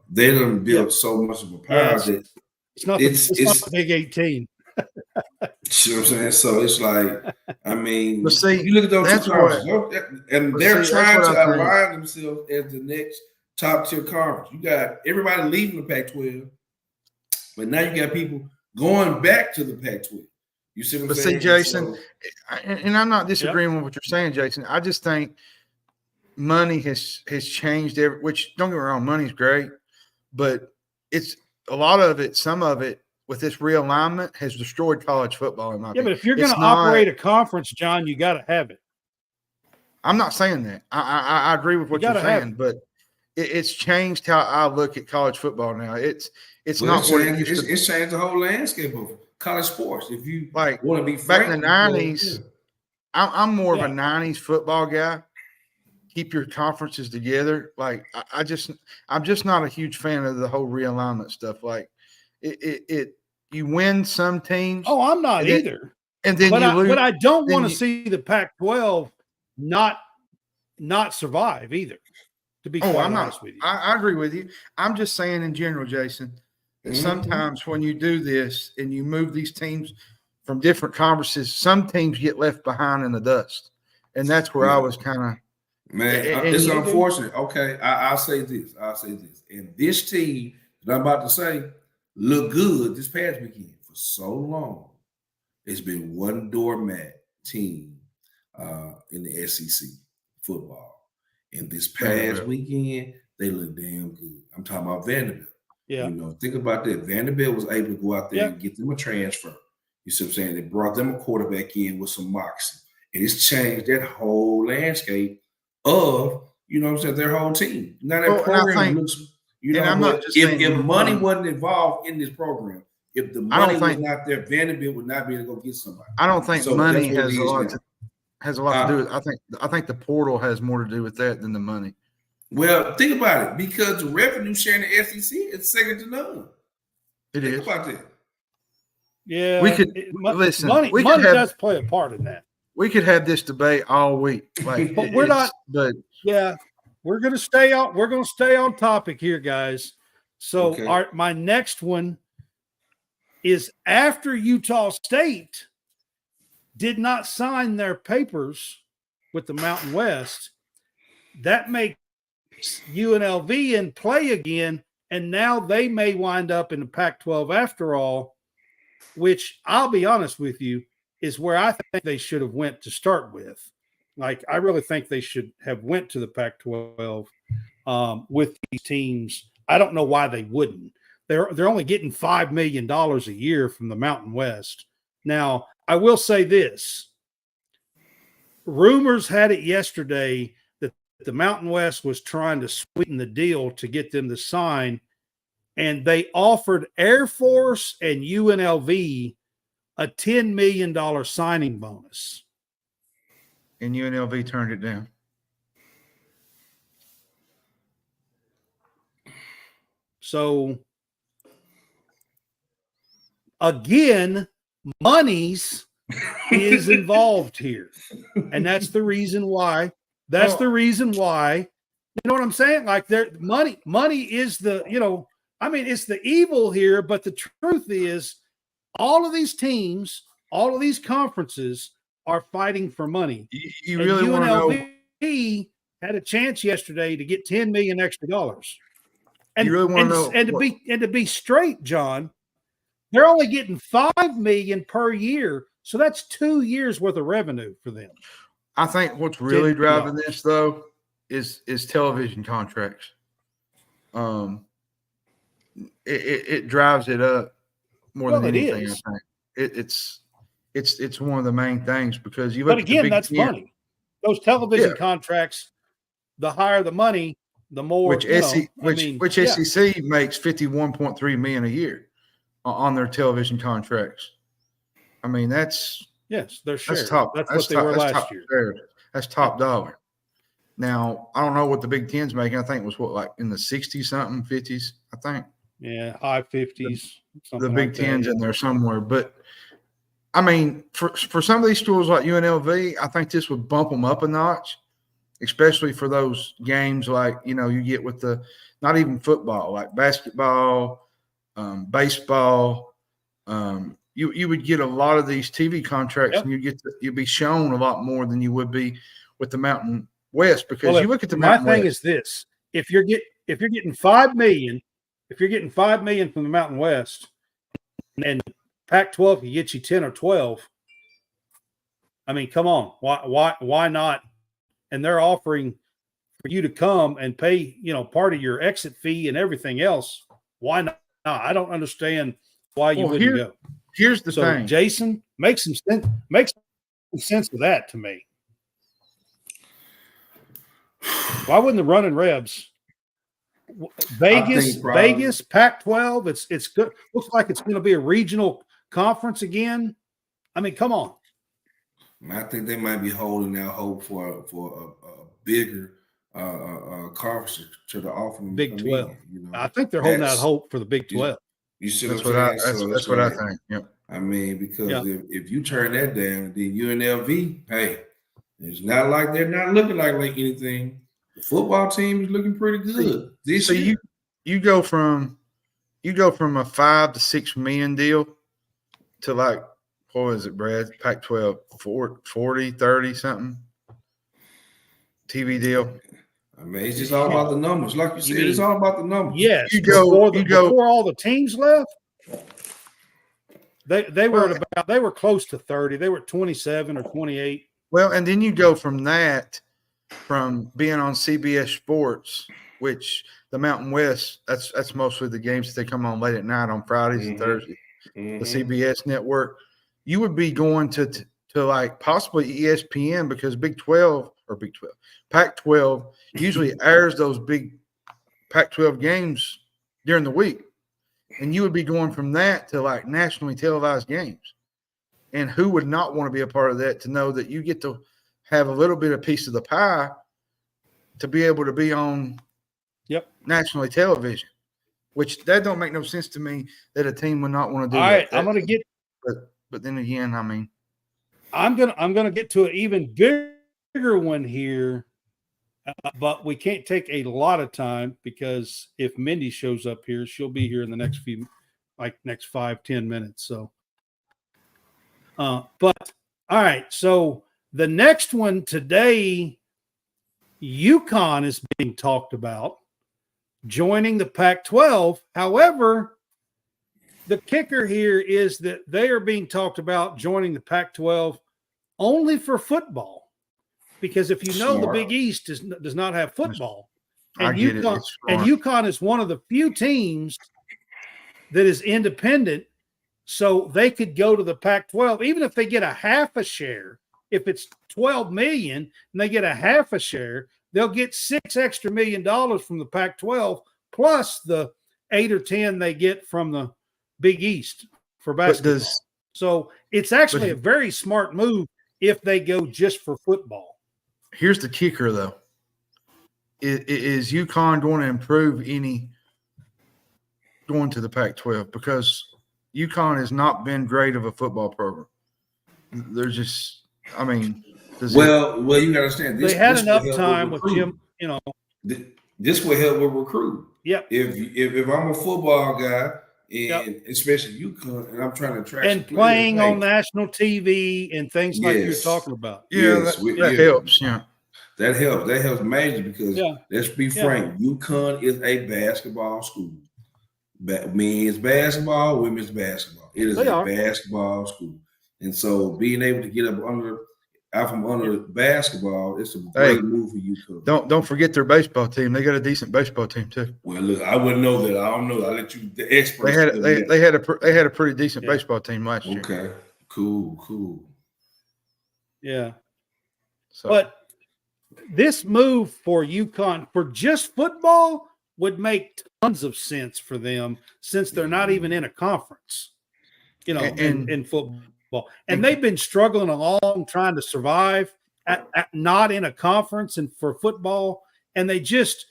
They done built so much of a power that it's not the Big 18. You know what I'm saying? So it's like, I mean, but see, you look at those two conferences, and they're trying to align themselves as the next top tier conference. You got everybody leaving the Pac-12, but now you got people going back to the Pac-12. You see what I'm saying? See, Jason, and I'm not disagreeing with what you're saying, Jason. I just think money has changed. Which, don't get me wrong, money's great, but it's a lot of it. Some of it with this realignment has destroyed college football. In my opinion. But if you're going to operate a conference, John, you got to have it. I'm not saying that. I agree with what you're saying, but it's changed how I look at college football now. It's not what it used to. It's changed the whole landscape of college sports. If you like want to be back in the 90s, I'm more of a 90s football guy. Keep your conferences together. Like I'm just not a huge fan of the whole realignment stuff. Like you win some teams. Oh, I'm not either. And then you lose. But I don't want to see the Pac-12 not survive either. To be quite honest with you, I agree with you. I'm just saying in general, Jason, that sometimes when you do this and you move these teams from different conferences, some teams get left behind in the dust, and that's where I was kind of. Man, it's unfortunate. Okay, I'll say this. And this team that I'm about to say looked good this past weekend. For so long, it's been one doormat team in the SEC football. And this past weekend, they look damn good. I'm talking about Vanderbilt. Yeah. Think about that. Vanderbilt was able to go out there and get them a transfer. You see what I'm saying? They brought them a quarterback in with some moxie. And it's changed that whole landscape of, their whole team. Now that program looks, I'm not just if money wasn't involved in this program, if the money was not there, Vanderbilt would not be able to go get somebody. I don't think money has a lot to do with it. I think the portal has more to do with that than the money. Well, think about it, because the revenue sharing the SEC is second to none. Think about that. Yeah, we could listen. Money does play a part in that. We could have this debate all week, but we're not. But we're going to stay on. We're going to stay on topic here, guys. So my next one is after Utah State did not sign their papers with the Mountain West. That makes UNLV in play again, and now they may wind up in the Pac-12 after all, which I'll be honest with you is where I think they should have went to start with. Like, I really think they should have went to the Pac-12 with these teams. I don't know why they wouldn't. They're only getting $5 million a year from the Mountain West. Now, I will say this. Rumors had it yesterday that the Mountain West was trying to sweeten the deal to get them to sign, and they offered Air Force and UNLV a $10 million signing bonus. And UNLV turned it down. So, again, monies is involved here. And that's the reason why. That's the reason why. You know what I'm saying? Like money is the, it's the evil here, but the truth is all of these teams, all of these conferences are fighting for money. You really want to know? UNLV had a chance yesterday to get $10 million extra dollars. And you really want to know? And to be straight, John, they're only getting $5 million per year, so that's 2 years worth of revenue for them. I think what's really driving this though is television contracts. It drives it up more than anything. I think it's one of the main things because you look. But again, that's money. Those television contracts, the higher the money, the more. Which SEC makes $51.3 million a year on their television contracts. I mean, that's they're shared. That's top. That's what they were last year. That's top dollar. Now I don't know what the Big Ten's making. I think it was like in the 60s something, 50s. I think. Yeah, high 50s. The Big Ten's in there somewhere, but I mean, for some of these schools like UNLV, I think this would bump them up a notch, especially for those games like you get with the not even football, like basketball, baseball. You would get a lot of these TV contracts, and you'd be shown a lot more than you would be with the Mountain West because you look at the Mountain West. My thing is this: if you're getting $5 million, from the Mountain West, and Pac-12 can get you 10 or 12, I mean, come on, why not? And they're offering for you to come and pay, part of your exit fee and everything else. Why not? I don't understand why you wouldn't go. Here's the thing, Jason, make some sense of that to me. Why wouldn't the running Rebs? Vegas, Pac-12. It's good. Looks like it's going to be a regional conference again. I mean, come on. I think they might be holding out hope for a bigger conference to offer them. Big 12. I think they're holding out hope for the Big 12. You see that's what I think. Yep. I mean, because if you turn that down, then UNLV, hey, it's not like they're not looking like anything. The football team is looking pretty good. So you go from a $5 to $6 million deal to like, what was it, Brad? Pac-12, 40, 30 something TV deal. I mean, it's just all about the numbers. Like you said, it's all about the numbers. Yes. Before all the teams left, they were close to 30. They were 27 or 28. Well, and then you go from being on CBS Sports, which the Mountain West, that's mostly the games that they come on late at night on Fridays and Thursdays. The CBS network, you would be going to like possibly ESPN because Pac-12 usually airs those big Pac-12 games during the week. And you would be going from that to like nationally televised games. And who would not want to be a part of that, to know that you get to have a little bit of piece of the pie to be able to be on nationally television, which that don't make no sense to me that a team would not want to do that. All right, I'm going to get – but then again, I mean – I'm gonna get to an even bigger one here, but we can't take a lot of time because if Mindy shows up here, she'll be here in the next next 5-10 minutes. So, but all right. So the next one today, UConn is being talked about joining the Pac-12. However, the kicker here is that they are being talked about joining the Pac-12 only for football, because if you know the Big East does not have football, and UConn is one of the few teams that is independent, so they could go to the Pac-12 even if they get a half a share. If it's $12 million and they get a half a share, they'll get $6 million from the Pac-12 plus the 8 or 10 they get from the Big East for basketball. So it's actually a very smart move if they go just for football. Here's the kicker, though. Is UConn going to improve any going to the Pac-12? Because UConn has not been great of a football program. they're just. I mean, you got to understand. They had enough time with Jim. This will help with recruit. Yep. If I'm a football guy, and especially UConn, and I'm trying to attract and playing on national TV and things like you're talking about. Yeah, that helps. Yeah. That helps. That helps major because let's be frank, UConn is a basketball school. Men's basketball, women's basketball. It is a basketball school. And so being able to get out from under basketball, it's a great move for UConn. Don't forget their baseball team. They got a decent baseball team too. Well, look, I wouldn't know that. I don't know. I let you the experts. They had a pretty decent baseball team last year. Okay. Cool. Yeah. But this move for UConn for just football would make tons of sense for them since they're not even in a conference, in football. And they've been struggling along trying to survive not in a conference and for football. And they just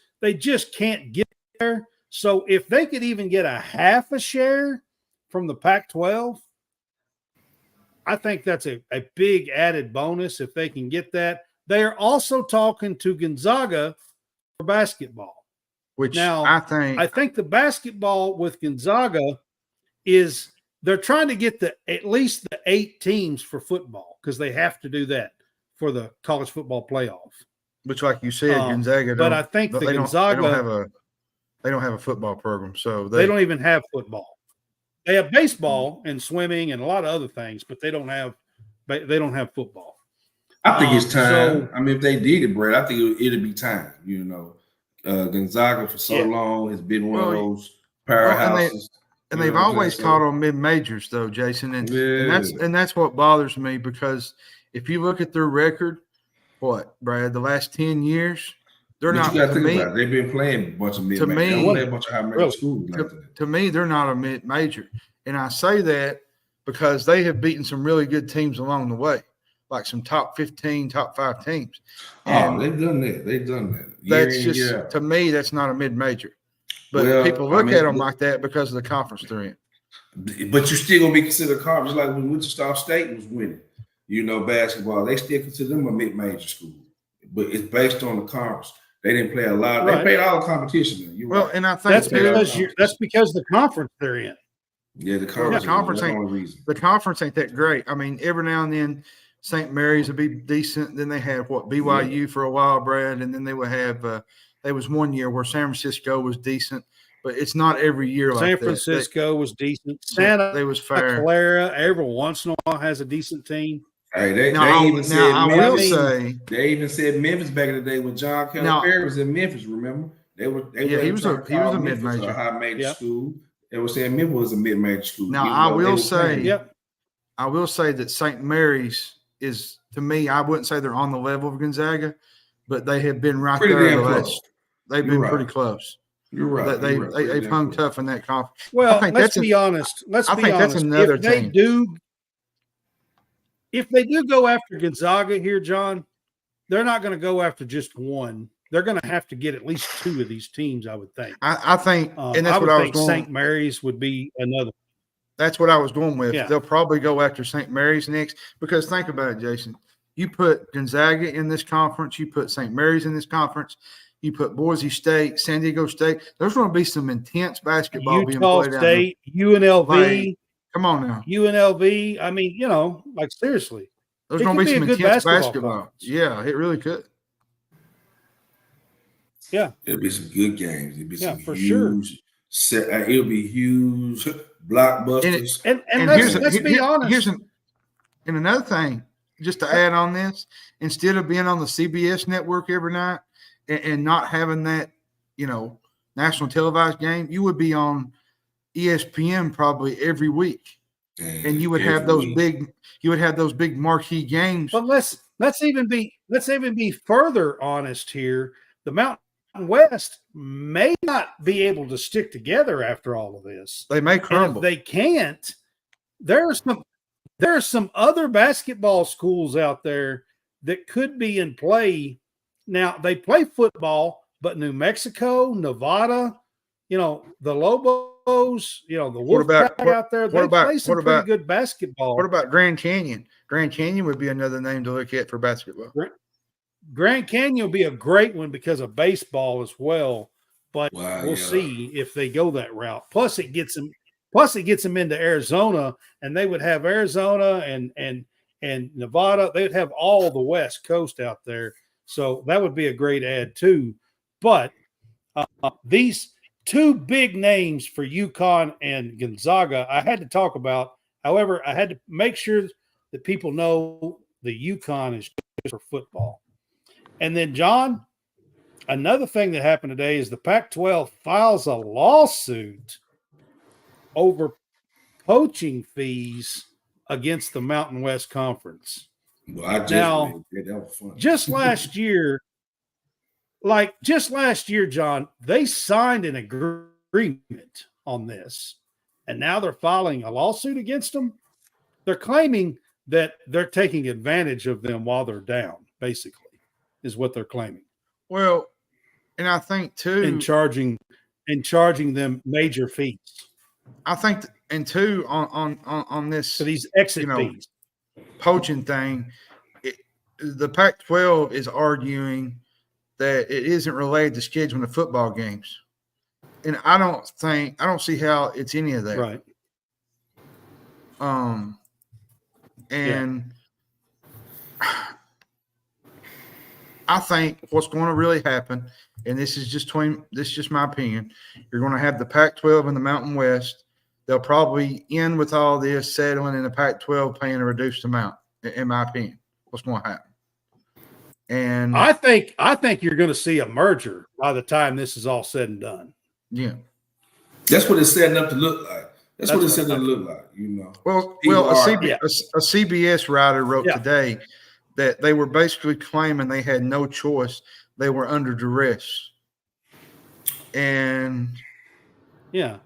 can't get there. So if they could even get a half a share from the Pac-12, I think that's a big added bonus if they can get that. They are also talking to Gonzaga for basketball. Which now, I think the basketball with Gonzaga is they're trying to get at least the 8 teams for football because they have to do that for the college football playoff. Which, like you said, Gonzaga. But I think Gonzaga they don't have a football program, so they don't even have football. They have baseball and swimming and a lot of other things, but they don't have football. I think it's time. If they did it, Brad, I think it'd be time. Gonzaga for so long has been one of those powerhouses. And they've always taught on mid-majors, though, Jason. And that's what bothers me because if you look at their record, Brad, the last 10 years, they're not. You got to think about it. They've been playing a bunch of mid-majors. A bunch of high-major schools. To me, they're not a mid-major. And I say that because they have beaten some really good teams along the way. Like some top 15, top 5 teams. And they've done that. That's just to me, that's not a mid-major. But people look at them like that because of the conference they're in. But you're still gonna be considered a conference, like when Wichita State was winning, basketball. They still consider them a mid-major school, but it's based on the conference. They didn't play a lot. They played all the competition. And I think that's because the conference they're in. Yeah, the conference the conference ain't that great. I mean, every now and then. St. Mary's would be decent. Then they had BYU for a while, Brad, and then they would have. There was one year where San Francisco was decent, but it's not every year like that. San Francisco was decent. Santa Clara every once in a while has a decent team. Hey, they even said Memphis back in the day when John Calipari was in Memphis. Remember, he was a mid-major, a high major school. They were saying Memphis was a mid-major school. Now I will say that St. Mary's is, to me, I wouldn't say they're on the level of Gonzaga, but they have been right there. They've been pretty close. You're right. They've hung tough in that conference. Well, let's be honest. That's another team. If they do go after Gonzaga here, John, they're not going to go after just one. They're going to have to get at least 2 of these teams, I would think. I think, and that's what I was going. St. Mary's would be another. That's what I was going with. Yeah. They'll probably go after St. Mary's next because think about it, Jason. You put Gonzaga in this conference. You put St. Mary's in this conference. You put Boise State, San Diego State. There's going to be some intense basketball being played Utah State, UNLV. Come on now. UNLV. I mean, seriously. There's going to be some intense basketball. Yeah, it really could. Yeah. It'll be some good games. It'll be some for huge. It'll be huge blockbusters. And let's be honest. And another thing, just to add on this, instead of being on the CBS network every night and not having that, national televised game, you would be on ESPN probably every week, and you would have those big marquee games. But let's even be further honest here. The Mountain West may not be able to stick together after all of this. They may crumble. And if they can't, there are some other basketball schools out there that could be in play. Now, they play football, but New Mexico, Nevada, the Lobos, the Wolfpack out there, they play some pretty good basketball. What about Grand Canyon? Grand Canyon would be another name to look at for basketball. Grand Canyon will be a great one because of baseball as well, but we'll see if they go that route. Plus, it gets them into Arizona, and they would have Arizona and Nevada. They would have all the West Coast out there, so that would be a great add too. But these two big names for UConn and Gonzaga, I had to talk about. However, I had to make sure that people know the UConn is for football. And then, John, another thing that happened today is the Pac-12 files a lawsuit over poaching fees against the Mountain West Conference. Well, I just read that was fun. Just last year, John, they signed an agreement on this, and now they're filing a lawsuit against them. They're claiming that they're taking advantage of them while they're down, basically, is what they're claiming. Well, and I think too, in charging them major fees. I think, and two on this for these exit fees, poaching thing, the Pac-12 is arguing that it isn't related to scheduling the football games, and I don't see how it's any of that. Right. And I think what's going to really happen, and this is just my opinion, you're going to have the Pac-12 and the Mountain West. They'll probably end with all this settling in the Pac-12 paying a reduced amount, in my opinion. What's going to happen? And I think you're going to see a merger by the time this is all said and done. Yeah. That's what it's setting up to look like. That's what it's setting up to look like, Well, a CBS writer wrote today that they were basically claiming they had no choice. They were under duress. And yeah,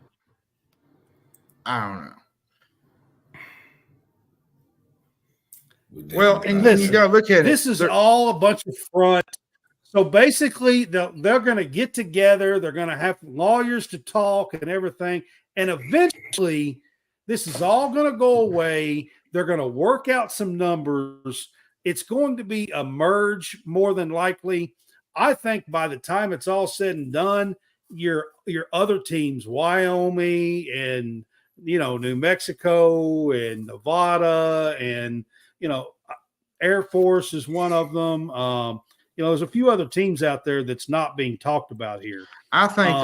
I don't know. Well, and listen, you got to look at this is all a bunch of front. So basically, they're going to get together. They're going to have lawyers to talk and everything. And eventually, this is all going to go away. They're going to work out some numbers. It's going to be a merge more than likely. I think by the time it's all said and done, your other teams, Wyoming and New Mexico and Nevada and Air Force is one of them. There's a few other teams out there that's not being talked about here. I think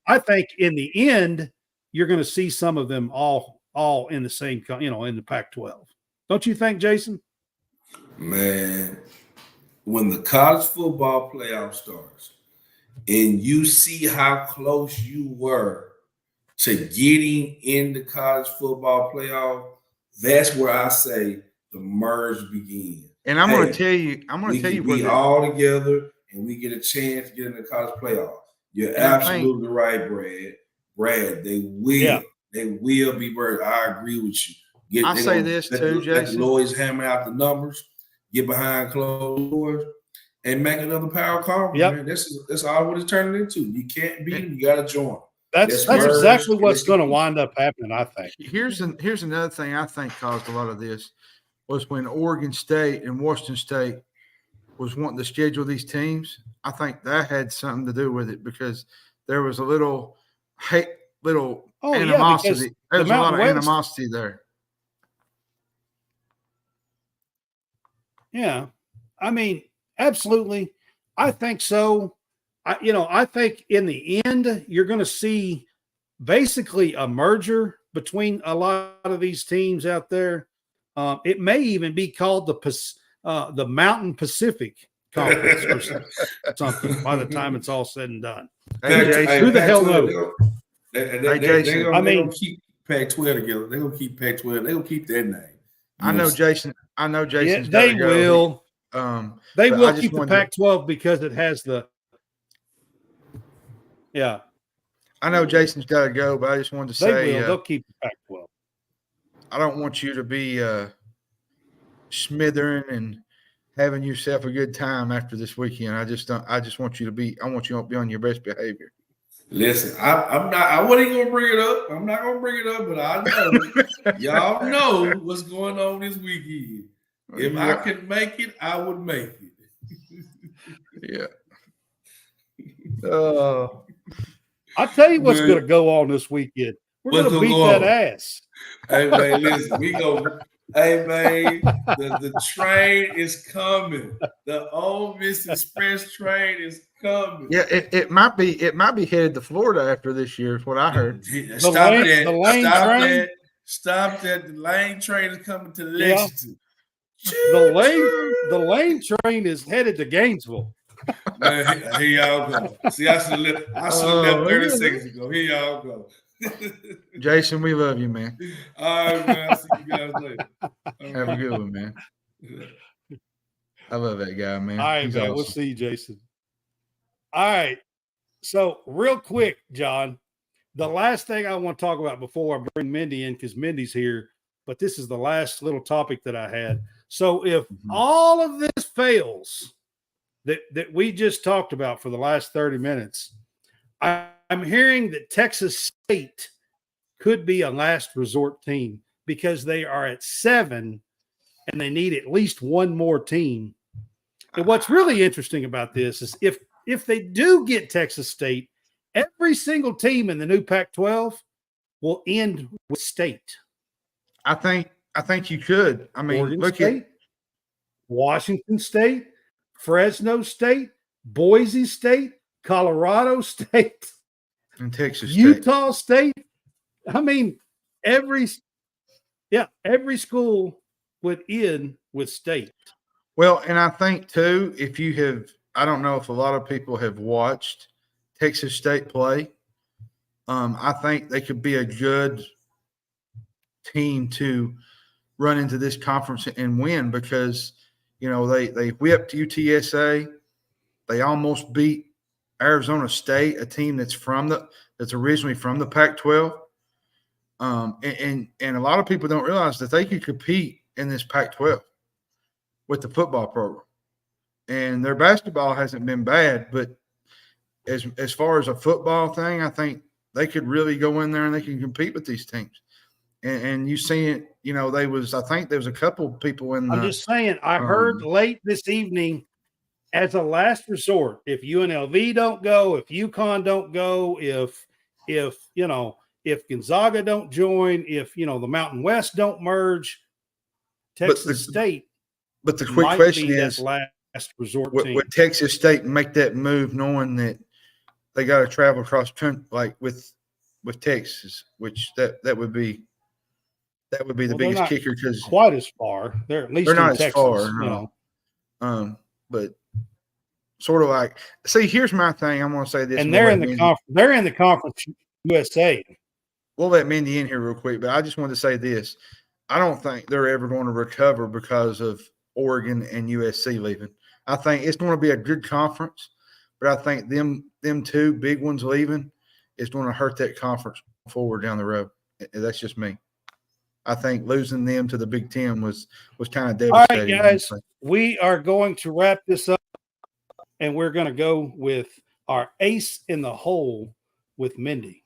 I think in the end you're going to see some of them all in the same, in the Pac-12. Don't you think, Jason? Man, when the college football playoff starts and you see how close you were to getting in the college football playoff, that's where I say the merge begins. And I'm going to tell you, we all together and we get a chance to get in the college playoff. You're absolutely right, Brad. They will be merged. I agree with you. I say this too, Jason. Let the lawyers hammer out the numbers, get behind closed doors, and make another power conference. Yep. Man. That's all what it's turning into. You can't beat them. You got to join. That's exactly what's going to wind up happening, I think. Here's another thing I think caused a lot of this was when Oregon State and Washington State was wanting to schedule these teams. I think that had something to do with it because there was a little animosity. There was a lot of animosity there. Yeah, I mean, absolutely. I think so. I think in the end, you're going to see basically a merger between a lot of these teams out there. It may even be called the Mountain Pacific Conference or something by the time it's all said and done. Who the hell knows? They're going to keep Pac-12 together. They're going to keep Pac-12. They're going to keep their name. I know Jason. Yeah, they will. They will keep the Pac-12 because it has the. Yeah. I know Jason's got to go, but I just wanted to say they'll keep the Pac-12. I don't want you to be smithering and having yourself a good time after this weekend. I just want you to be on your best behavior. Listen, I'm not. I wasn't gonna bring it up. I'm not gonna bring it up, but I know y'all know what's going on this weekend. If I could make it, I would make Yeah. it. I'll tell you what's going to go on this weekend. We're going to beat that ass. Hey, man, listen, we go. Hey, man, the train is coming. The Ole Miss Express train is coming. Yeah, it might be headed to Florida after this year, is what I heard. Stop that. The Lane train is coming to Lexington. The Lane train is headed to Gainesville. Man, here y'all go. See, I should have left 30 seconds ago. Here y'all go. Jason, we love you, man. All right, man. I'll see you guys later. Have a good one, man. I love that guy, man. All right, He's man. awesome. We'll see you, Jason. All right. So, real quick, John, the last thing I want to talk about before I bring Mindy in, because Mindy's here, but this is the last little topic that I had. So, if all of this fails that we just talked about for the last 30 minutes, I'm hearing that Texas State could be a last resort team because they are at 7 and they need at least one more team. And what's really interesting about this is if they do get Texas State, every single team in the new Pac-12 will end with State. I think you could. I mean, Oregon look State, Washington State, Fresno State, Boise State, Colorado State, and Texas State. Utah State. I mean, every school would end with State. Well, and I think too, if you have, I don't know if a lot of people have watched Texas State play. I think they could be a good team to run into this conference and win because, you know, they whipped UTSA. They almost beat Arizona State, a team that's originally from the Pac-12. And a lot of people don't realize that they could compete in this Pac-12 with the football program. And their basketball hasn't been bad, but as far as a football thing, I think they could really go in there and they can compete with these teams. And you see it, you know, I think there was a couple people in the – I'm just saying, I heard late this evening as a last resort, if UNLV don't go, if UConn don't go, if Gonzaga don't join, if, you know, the Mountain West don't merge, Texas State – But the quick question is, last resort team. Would Texas State make that move knowing that they got to travel across country, like with Texas, which that would be the biggest kicker because quite as far. They're at least they're not in Texas, as far, you know. But sort of like, see, here's my thing. I'm going to say this, and they're in the conference. They're in the conference USA. We'll let Mindy in here real quick, but I just wanted to say this. I don't think they're ever going to recover because of Oregon and USC leaving. I think it's going to be a good conference, but I think them two big ones leaving is going to hurt that conference forward down the road. That's just me. I think losing them to the Big Ten was kind of devastating. All right, guys, we are going to wrap this up, and we're going to go with our ace in the hole with Mindy.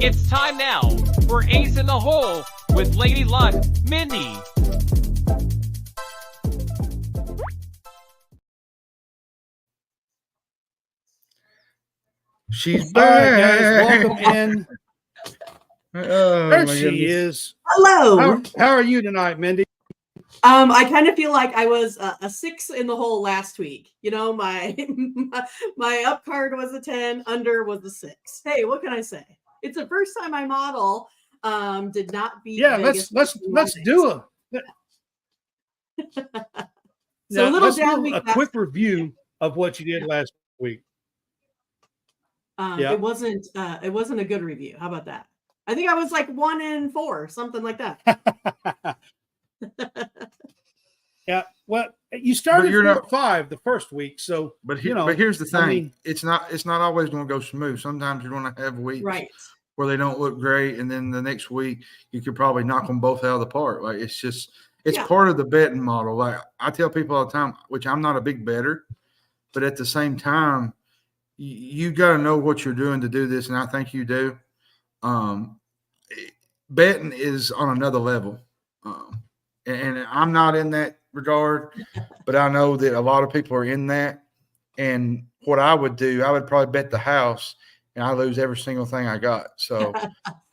It's time now for Ace in the Hole with Lady Luck, Mindy. She's back. All right, guys, welcome in. There she is. Hello. How are you tonight, Mindy? I kind of feel like I was a 6 in the hole last week. You know, my up card was a 10, under was a 6. Hey, what can I say? It's the first time my model did not beat. Yeah, Vegas let's do a so a little down week. A quick review of what you did last week. It wasn't a good review. How about that? I think I was like 1-4, something like that. Yeah, well, you started 4-5 the first week, so but here's the thing: I mean, it's not always going to go smooth. Sometimes you're going to have weeks where they don't look great, and then the next week you could probably knock them both out of the park. Like it's part of the betting model. Like I tell people all the time, which I'm not a big bettor, but at the same time, you got to know what you're doing to do this, and I think you do. Betting is on another level, and I'm not in that regard, but I know that a lot of people are in that. And what I would do, I would probably bet the house, and I lose every single thing I got. So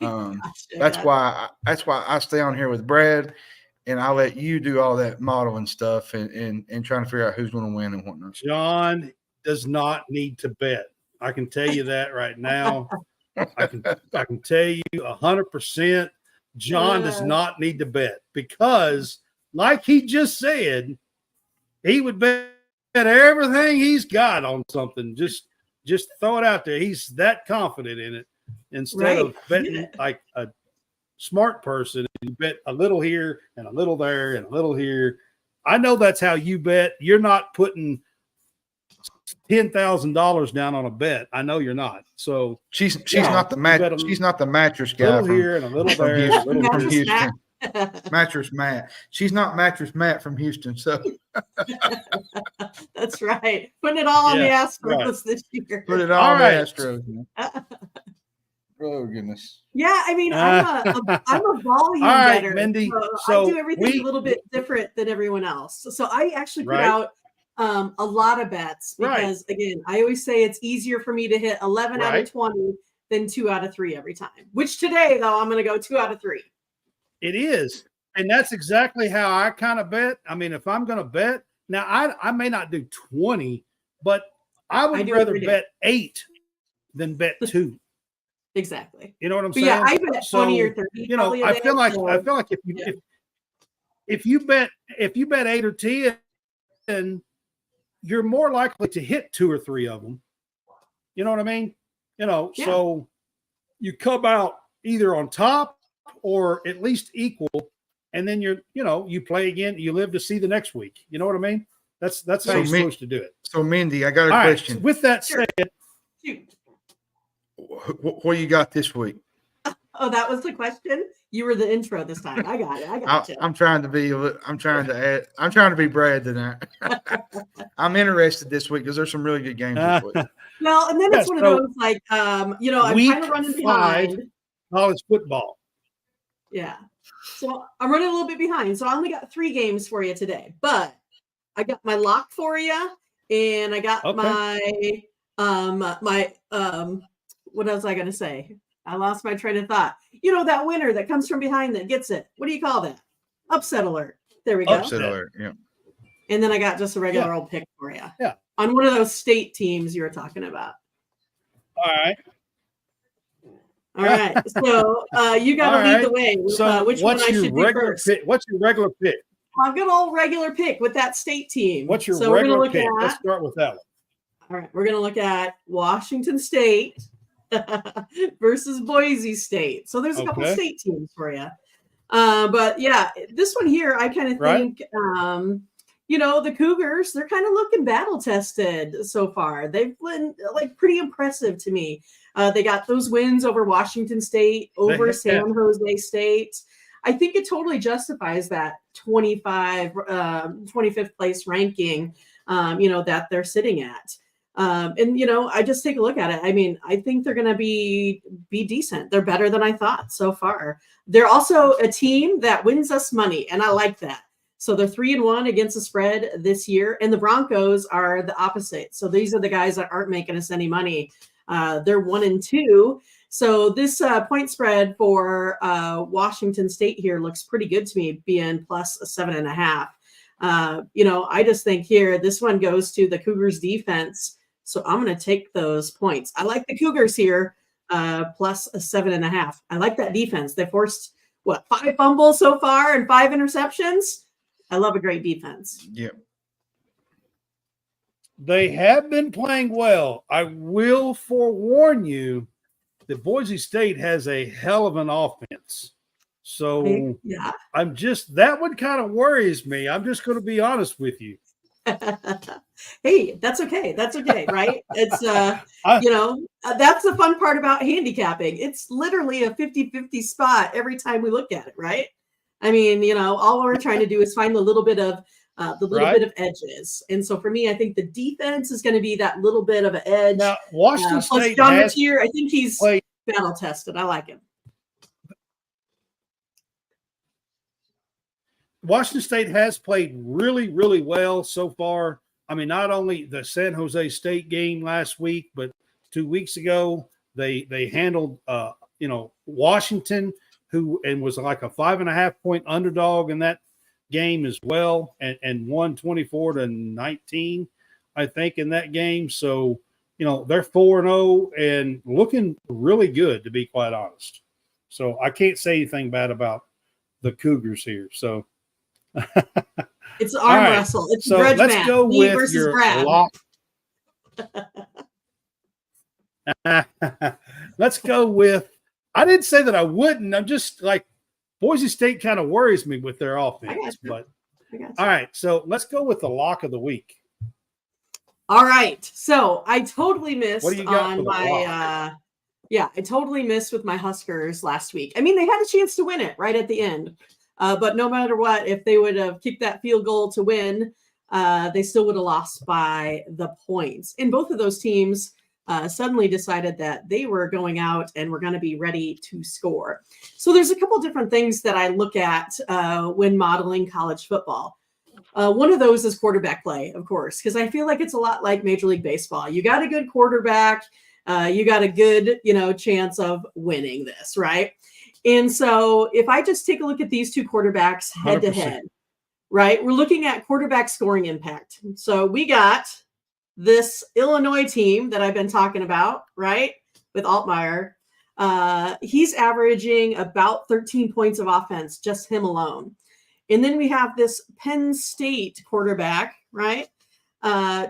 that's why I stay on here with Brad, and I let you do all that modeling stuff and trying to figure out who's going to win and whatnot. John does not need to bet. I can tell you that right now. I can tell you 100%. John does not need to bet because, like he just said, he would bet everything he's got on something. Just throw it out there. He's that confident in it. Instead of betting like a smart person, you bet a little here and a little there and a little here. I know that's how you bet. You're not putting $10,000 down on a bet. I know you're not. So she's not the mattress. She's not the mattress guy. A little here and a little there. From Houston. Mattress Matt. She's not Mattress Matt from Houston. So that's right. Putting it all on the Astros this year. Put it all on the Astros. Oh goodness. Yeah, I mean, I'm a volume better. Mindy, so I do everything a little bit different than everyone else. So I actually put out a lot of bets because again, I always say it's easier for me to hit 11 out of 20 than 2 out of 3 every time. Which today, though, I'm going to go 2 out of 3. It is. And that's exactly how I kind of bet. I mean, if I'm going to bet, now I may not do 20, but I would rather bet 8 than bet 2. Exactly. You know what I'm saying? Yeah, I bet 20 or 30. You know, I feel like if you bet 8 or 10, then you're more likely to hit 2 or 3 of them. You know what I mean? You know, so you come out either on top or at least equal, and then you play again. You live to see the next week. You know what I mean? That's how you're supposed to do it. So, Mindy, I got a question. Right, with that said, what you got this week? Oh, that was the question. You were the intro this time. I got it. I got you. I'm trying to be Brad tonight. I'm interested this week because there's some really good games this week. Well, and then it's one of those like, I'm kind of running behind. College football. Yeah. So I'm running a little bit behind. So I only got 3 games for you today, but I got my lock for you, and I got my what else was I gonna say? I lost my train of thought. You know, that winner that comes from behind that gets it. What do you call that? Upset alert. There we go. Upset alert. Yeah. And then I got just a regular old pick for you. Yeah. On one of those state teams you were talking about. All right. So you got to lead the way. With, so which one I should do first? What's your regular pick? I've got an old regular pick with that state team. What's your regular pick? Let's start with that one. All right. We're going to look at Washington State versus Boise State. So there's a couple state teams for you. But yeah, this one here, I kind of think, the Cougars, they're kind of looking battle tested so far. They've been like pretty impressive to me. They got those wins over Washington State, over San Jose State. I think it totally justifies that 25th place ranking, that they're sitting at. I just take a look at it. I mean, I think they're going to be decent. They're better than I thought so far. They're also a team that wins us money, and I like that. So they're 3-1 against the spread this year, and the Broncos are the opposite. So these are the guys that aren't making us any money. They're 1-2. So this point spread for Washington State here looks pretty good to me, being plus a 7.5. I just think here this one goes to the Cougars defense. So I'm going to take those points. I like the Cougars here, plus a 7.5. I like that defense. They forced 5 fumbles so far and 5 interceptions. I love a great defense. Yeah. They have been playing well. I will forewarn you that Boise State has a hell of an offense. So that one kind of worries me. I'm just going to be honest with you. Hey, that's okay. That's okay, right? It's, that's the fun part about handicapping. It's literally a 50-50 spot every time we look at it, right? I mean, all we're trying to do is find a little bit of the little bit of edges. And so for me, I think the defense is going to be that little bit of an edge. Now, Washington State John has Mateer, I think he's played. battle tested. I like him. Washington State has played really, really well so far. I mean, not only the San Jose State game last week, but 2 weeks ago they handled Washington, who was like a 5.5-point underdog in that game as well, and won 24-19, I think, in that game. So, they're 4-0 and looking really good, to be quite honest. So I can't say anything bad about the Cougars here. So it's an arm wrestle. It's a grudge match. Go Me with versus your Brad. Let's go with. I didn't say that I wouldn't. I'm just like Boise State kind of worries me with their offense. But all right, so let's go with the lock of the week. All right, so I totally missed what do you got on my. I totally missed with my Huskers last week. I mean, they had a chance to win it right at the end. But no matter what, if they would have kicked that field goal to win, they still would have lost by the points. And both of those teams suddenly decided that they were going out and were going to be ready to score. So there's a couple different things that I look at when modeling college football. One of those is quarterback play, of course, because I feel like it's a lot like Major League Baseball. You got a good quarterback, you got a good, chance of winning this, right? And so if I just take a look at these two quarterbacks head to head, right, we're looking at quarterback scoring impact. So we got this Illinois team that I've been talking about, right, with Altmaier. He's averaging about 13 points of offense, just him alone. And then we have this Penn State quarterback, right,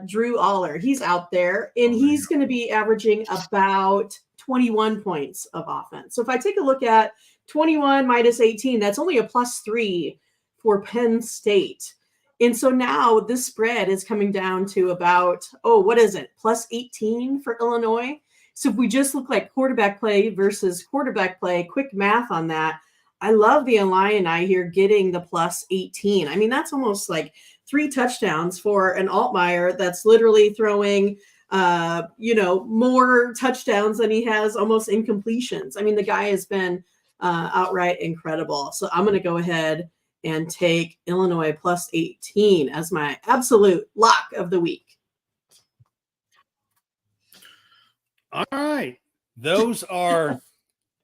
Drew Aller. He's out there, and he's going to be averaging about 21 points of offense. So if I take a look at 21 minus 18, that's only a +3 for Penn State. And so now this spread is coming down to about, +18 for Illinois. So if we just look like quarterback play versus quarterback play, quick math on that, I love the Illini here getting the +18. I mean, that's almost like 3 touchdowns for an Altmaier that's literally throwing more touchdowns than he has almost incompletions. I mean, the guy has been outright incredible. So I'm going to go ahead and take Illinois +18 as my absolute lock of the week. All right. Those are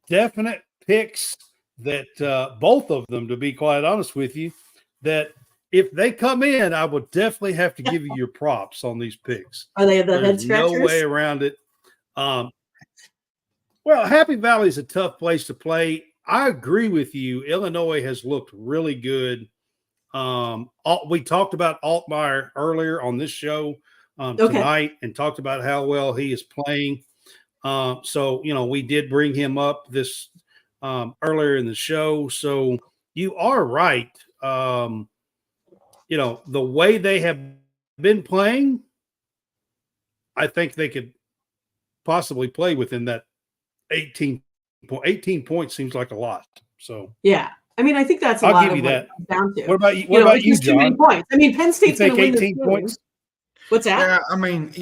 definite picks that both of them, to be quite honest with you, that if they come in, I would definitely have to give you your props on these picks. Are they the head scratchers? No way around it. Well, Happy Valley is a tough place to play. I agree with you. Illinois has looked really good. We talked about Altmaier earlier on this show tonight and talked about how well he is playing. So, we did bring him up this earlier in the show. So you are right. The way they have been playing, I think they could possibly play within that 18 points seems like a lot. So yeah, I mean, I think that's a I'll lot give of you what that. it comes down to. What about you? What about you, John? Too many points. I mean, Penn State's going to win 18 points. What's that? Yeah, I mean,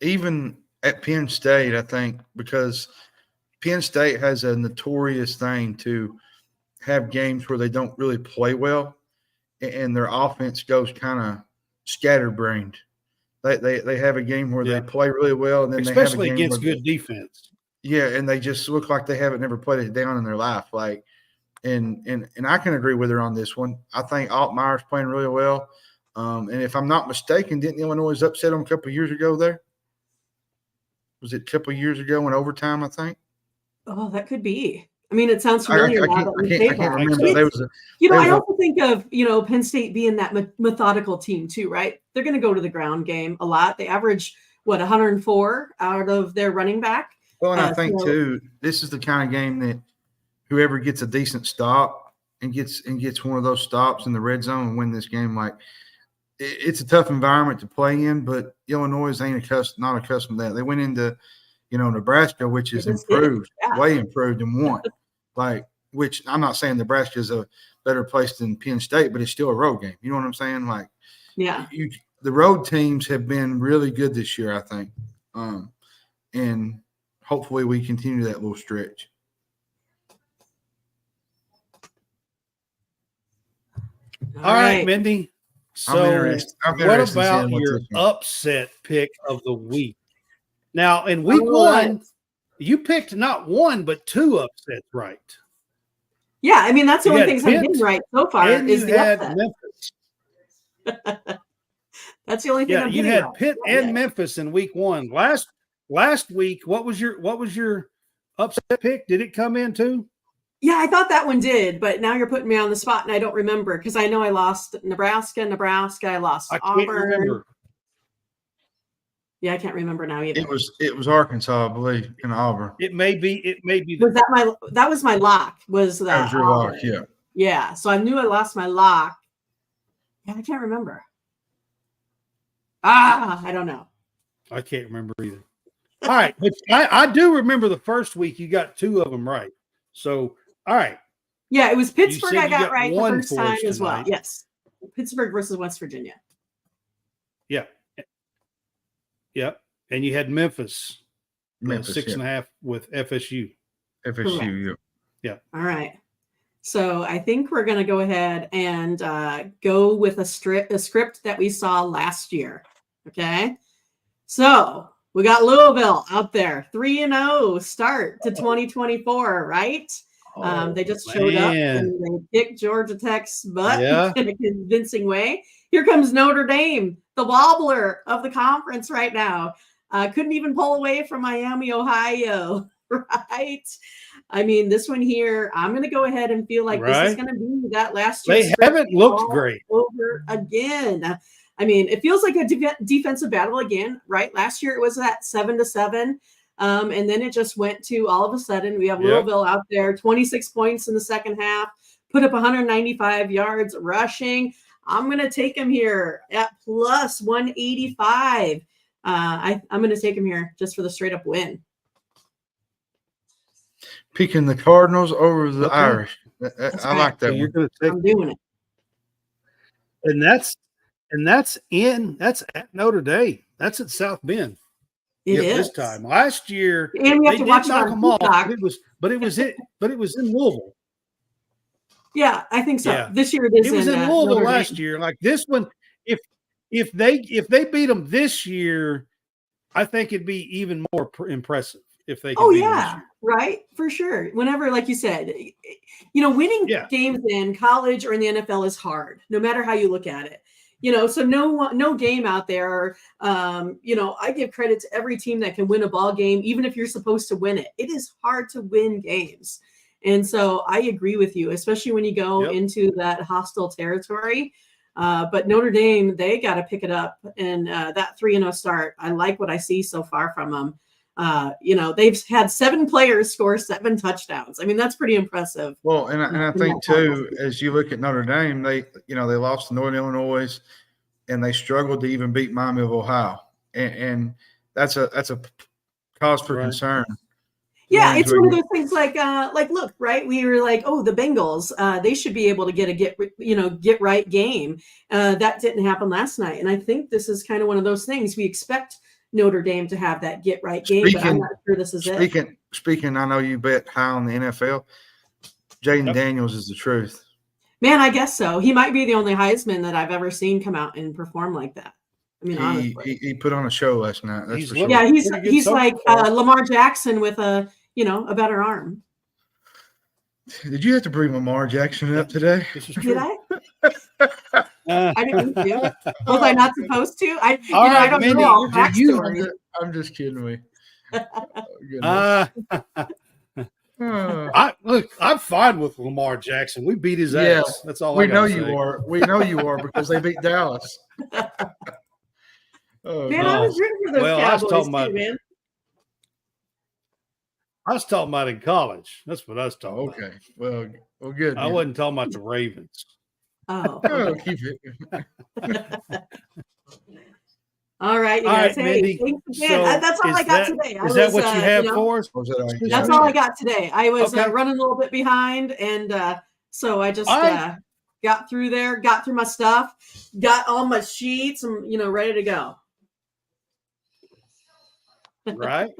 even at Penn State, I think, because Penn State has a notorious thing to have games where they don't really play well, and their offense goes kind of scatterbrained. They have a game where they play really well, and then especially they have a game against good defense. Yeah, and they just look like they haven't never played it down in their life. Like, and I can agree with her on this one. I think Altmaier's playing really well. And if I'm not mistaken, didn't Illinois upset them a couple of years ago there? Was it a couple of years ago in overtime, I think? Oh, that could be. I mean, it sounds familiar. I can't remember. I also think of, Penn State being that methodical team too, right? They're going to go to the ground game a lot. They average, 104 out of their running back. Well, and I think too, this is the kind of game that whoever gets a decent stop and gets one of those stops in the red zone and win this game, like it's a tough environment to play in, but Illinois ain't not accustomed to that. They went into, Nebraska, which is improved, way improved and won. Like which I'm not saying Nebraska is a better place than Penn State, but it's still a road game. You know what I'm saying? Like, Yeah. The road teams have been really good this year, I think. And hopefully we continue that little stretch. All right, Mindy. So what about your upset pick of the week? Now, in week one, you picked not one, but two upsets, right? Yeah, I mean, that's the only things I'm getting right so far is the upset. Memphis. That's the only thing I'm getting right. You had Pitt and Memphis in week one. Last week, what was your upset pick? Did it come in too? Yeah, I thought that one did, but now you're putting me on the spot and I don't remember because I know I lost Nebraska, I lost Auburn. Can't remember. Yeah, I can't remember now either. It was Arkansas, I believe, and Auburn. It may be. Was that was my lock? That was your lock? Yeah. Yeah. So I knew I lost my lock. Yeah, I can't remember. I don't know. I can't remember either. All right, but I do remember the first week you got two of them right. So all right. Yeah, it was Pittsburgh I got right the first time as well. Yes. Pittsburgh versus West Virginia. Yeah. Yep. And you had Memphis 6.5 with FSU. FSU, yeah. All right. So I think we're going to go ahead and go with a script that we saw last year. Okay. So we got Louisville out there, 3-0 start to 2024, right? They just showed up and they kicked Georgia Tech's butt in a convincing way. Here comes Notre Dame, the wobbler of the conference right now. Couldn't even pull away from Miami, Ohio, right? I mean, this one here, I'm going to go ahead and feel like this is going to be that last year. They haven't looked great. Over again. I mean, it feels like a defensive battle again, right? Last year it was at 7-7. And then it just went to all of a sudden we have Louisville out there, 26 points in the second half, put up 195 yards rushing. I'm going to take him here at plus 185. I'm going to take him here just for the straight up win. Picking the Cardinals over the Irish. I like that. You're going to take. I'm doing it. And that's at Notre Dame. That's at South Bend. It is this time. Last year, and we have to watch knock them off. But it was in Louisville. Yeah, I think so. Yeah. This year it was in Louisville last year. Like this one, if they beat them this year, I think it'd be even more impressive if they. Oh yeah, right, for sure. Whenever, like you said, winning games in college or in the NFL is hard, no matter how you look at it. So no game out there. I give credit to every team that can win a ball game, even if you're supposed to win it. It is hard to win games. And so I agree with you, especially when you go into that hostile territory. But Notre Dame, they got to pick it up. And that 3-0 start, I like what I see so far from them. They've had 7 players score 7 touchdowns. I mean, that's pretty impressive. Well, and I think too, as you look at Notre Dame, they lost to Northern Illinois, and they struggled to even beat Miami of Ohio, and that's a cause for concern. Yeah, it's one of those things like look, right? We were like, oh, the Bengals, they should be able to get a get right game. That didn't happen last night, and I think this is kind of one of those things we expect Notre Dame to have that get right game, but I'm not sure this is it. Speaking, I know you bet high on the NFL. Jaden Daniels is the truth. Man, I guess so. He might be the only Heisman that I've ever seen come out and perform like that. I mean, honestly, he put on a show last night. That's for sure. Yeah, he's like Lamar Jackson with a better arm. Did you have to bring Lamar Jackson up today? Did I? I didn't mean to. Was I not supposed to? I don't know all the backstory. I'm just kidding me. I'm fine with Lamar Jackson. We beat his ass. That's all. We know you are. We know you are because they beat Dallas. I was rooting for those Cowboys too, man. I was talking about in college. That's what I was talking about. Okay. Well, good. I wasn't talking about the Ravens. Oh. Keep it. All right, you All guys. right, Hey, Mindy. thanks again. So That's all is I got that- today. Is that what you have for us? That's all I got today. I was Okay. running a little bit behind, and so I just All right. got through there, got through my stuff, got all my sheets, and ready to go. Right.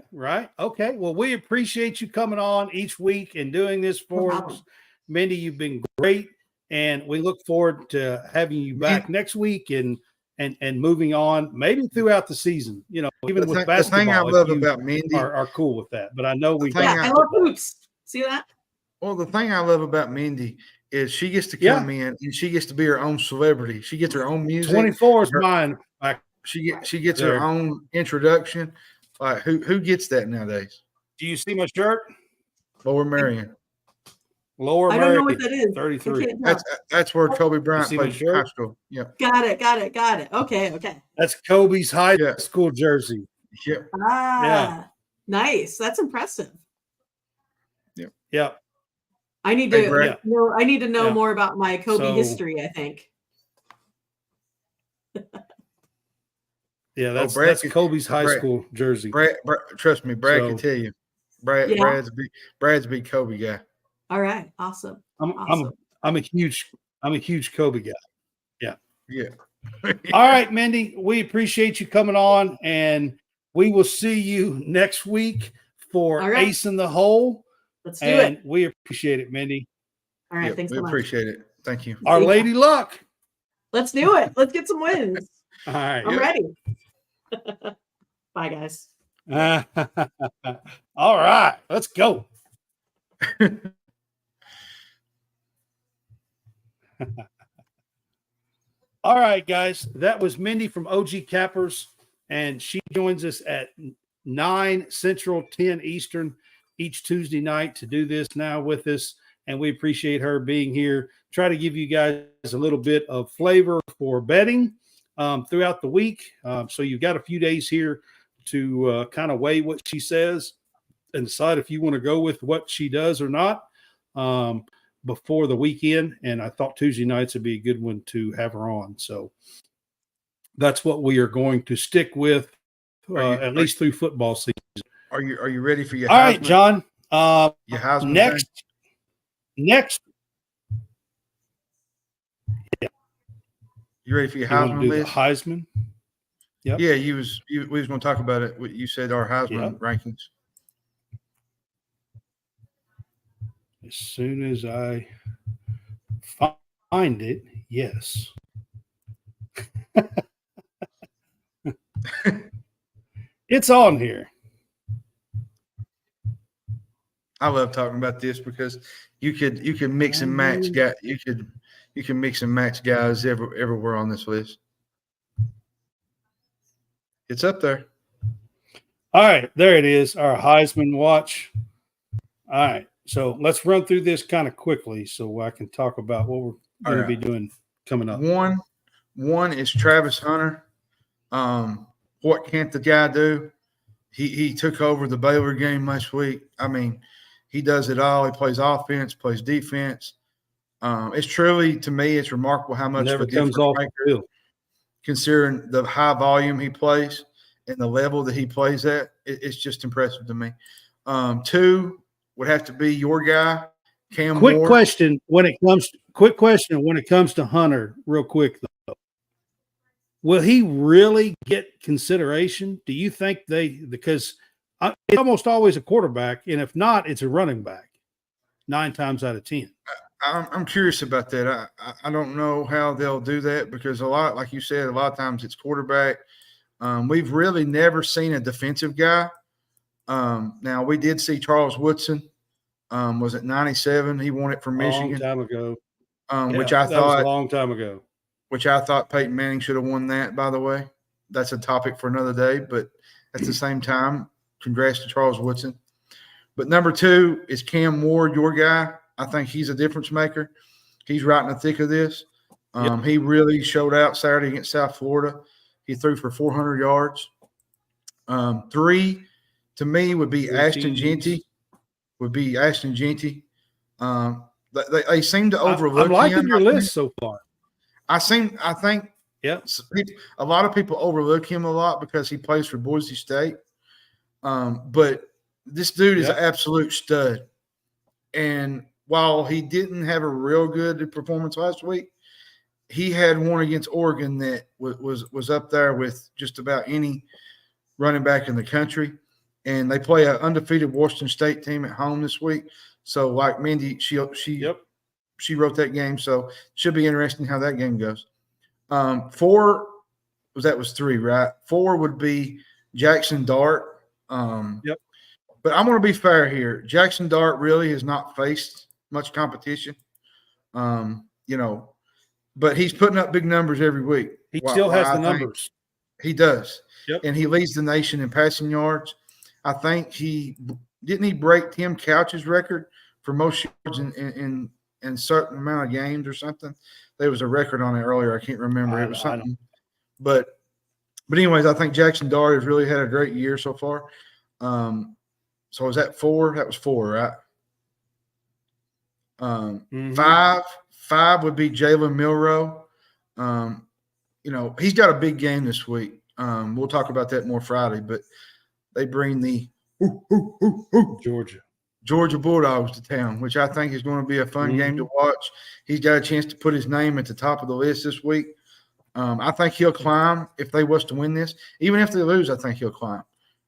Okay. Well, we appreciate you coming on each week and doing this for us. Mindy, you've been great, and we look forward to having you back next week and moving on, maybe throughout the season. Even with basketball, the thing I love about Mindy are cool with that. But I know I love hoops. See that? Well, the thing I love about Mindy is she gets to come in and she gets to be her own celebrity. She gets her own music. 24 is mine. She gets her own introduction. Like who gets that nowadays? Do you see my shirt? Lower Marion. I don't know what that is. 33. That's where Kobe Bryant played high school. Yeah. Got it. Okay. That's Kobe's high school jersey. Yep. Nice. That's impressive. Yeah. I need to know. I need to know more about my Kobe history, I think. Yeah, that's Kobe's high school jersey. Brad, trust me, Brad can tell you. Brad's a big Kobe guy. All right, awesome. I'm a huge Kobe guy. Yeah. All right, Mindy, we appreciate you coming on, and we will see you next week for Ace in the Hole. Let's do it. We appreciate it, Mindy. All right, thanks so much. We appreciate it. Thank you. Our Lady Luck. Let's do it. Let's get some wins. All right. I'm ready. Bye, guys. All right, let's go. All right, guys, that was Mindy from OG Cappers, and she joins us at 9 Central, 10 Eastern each Tuesday night to do this now with us, and we appreciate her being here. Try to give you guys a little bit of flavor for betting throughout the week. So you've got a few days here to kind of weigh what she says and decide if you want to go with what she does or not before the weekend. And I thought Tuesday nights would be a good one to have her on. So that's what we are going to stick with at least through football season. Are you ready for your All right, John. Your Heisman Next. Yeah. You ready for your Heisman list? Heisman. Yep. Yeah, we was going to talk about it. You said our Heisman rankings. As soon as I find it, yes. It's on here. I love talking about this because you could mix and match guys. You can mix and match guys everywhere on this list. It's up there. All right, there it is. Our Heisman watch. All right, so let's run through this kind of quickly so I can talk about what we're going to be doing coming up. One is Travis Hunter. What can't the guy do? He took over the Baylor game last week. I mean, he does it all. He plays offense, plays defense. It's truly, to me, it's remarkable how much never comes off the field. Considering the high volume he plays and the level that he plays at. It's just impressive to me. Two would have to be your guy, Cam Moore. Quick question when it comes to Hunter, real quick though. Will he really get consideration? Do you think because it's almost always a quarterback, and if not, it's a running back 9 times out of 10. I'm curious about that. I don't know how they'll do that because like you said, a lot of times it's quarterback. We've really never seen a defensive guy. Now we did see Charles Woodson. Was it 97? He won it from Michigan. Long time ago. Which I thought was a long time ago. Which I thought Peyton Manning should have won that, by the way. That's a topic for another day, but at the same time, congrats to Charles Woodson. But number 2 is Cam Moore, your guy. I think he's a difference maker. He's right in the thick of this. He really showed out Saturday against South Florida. He threw for 400 yards. 3 to me would be Ashton Jeanty. They seem to overlook him. I'm liking your list so far. I think Yeah. A lot of people overlook him a lot because he plays for Boise State. But this dude is an absolute stud. And while he didn't have a real good performance last week, he had one against Oregon that was up there with just about any running back in the country. And they play an undefeated Washington State team at home this week. So, like Mindy, she wrote that game, so it should be interesting how that game goes. 4 was 3, right? 4 would be Jackson Dart. But I'm going to be fair here. Jackson Dart really has not faced much competition. But he's putting up big numbers every week. He still has the numbers. He does. Yep. And he leads the nation in passing yards. I think he break Tim Couch's record for most yards in a certain amount of games or something. There was a record on it earlier. I can't remember. It was something. But anyways, I think Jackson Dart has really had a great year so far. So was that 4? That was 4, right? 5 would be Jalen Milroe. He's got a big game this week. We'll talk about that more Friday, but they bring the Georgia Bulldogs to town, which I think is going to be a fun game to watch. He's got a chance to put his name at the top of the list this week. I think he'll climb if they was to win this. Even if they lose, I think he'll climb.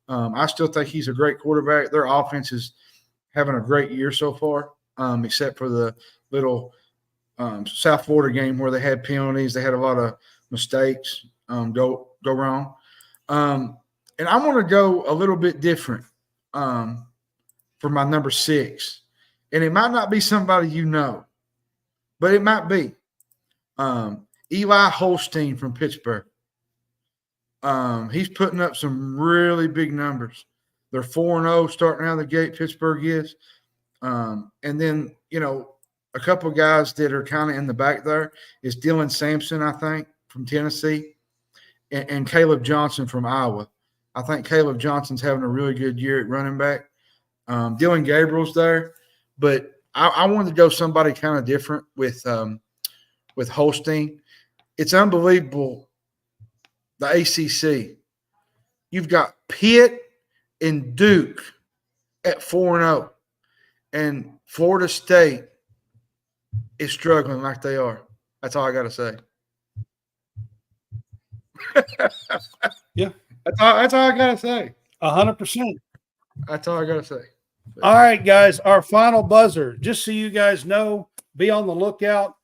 I still think he's a great quarterback. Their offense is having a great year so far, except for the little South Florida game where they had penalties. They had a lot of mistakes go wrong. And I'm going to go a little bit different for my number 6. And it might not be somebody you know, but it might be. Eli Holstein from Pittsburgh. He's putting up some really big numbers. They're 4-0 starting out of the gate, Pittsburgh is. And then, a couple of guys that are kind of in the back there is Dylan Sampson, I think, from Tennessee, and Caleb Johnson from Iowa. I think Caleb Johnson's having a really good year at running back. Dylan Gabriel's there, but I wanted to go somebody kind of different with Holstein. It's unbelievable. The ACC, you've got Pitt and Duke at 4-0, and Florida State is struggling like they are. That's all I got to say. Yeah, that's all I got to say. 100%. That's all I got to say. All right, guys, our final buzzer. Just so you guys know, be on the lookout.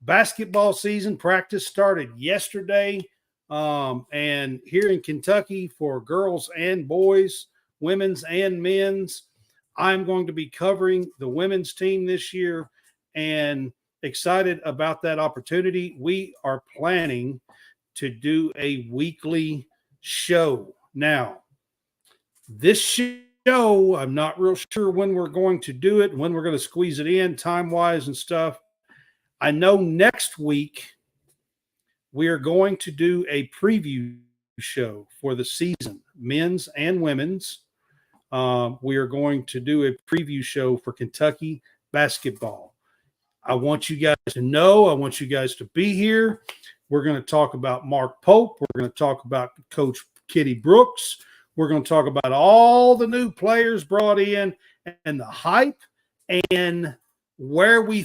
Basketball season practice started yesterday. And here in Kentucky for girls and boys, women's and men's, I'm going to be covering the women's team this year and excited about that opportunity. We are planning to do a weekly show. Now, this show, I'm not real sure when we're going to do it, when we're going to squeeze it in time-wise and stuff. I know next week we are going to do a preview show for the season, men's and women's. We are going to do a preview show for Kentucky basketball. I want you guys to know, I want you guys to be here. We're going to talk about Mark Pope. We're going to talk about Coach Kitty Brooks. We're going to talk about all the new players brought in and the hype and where we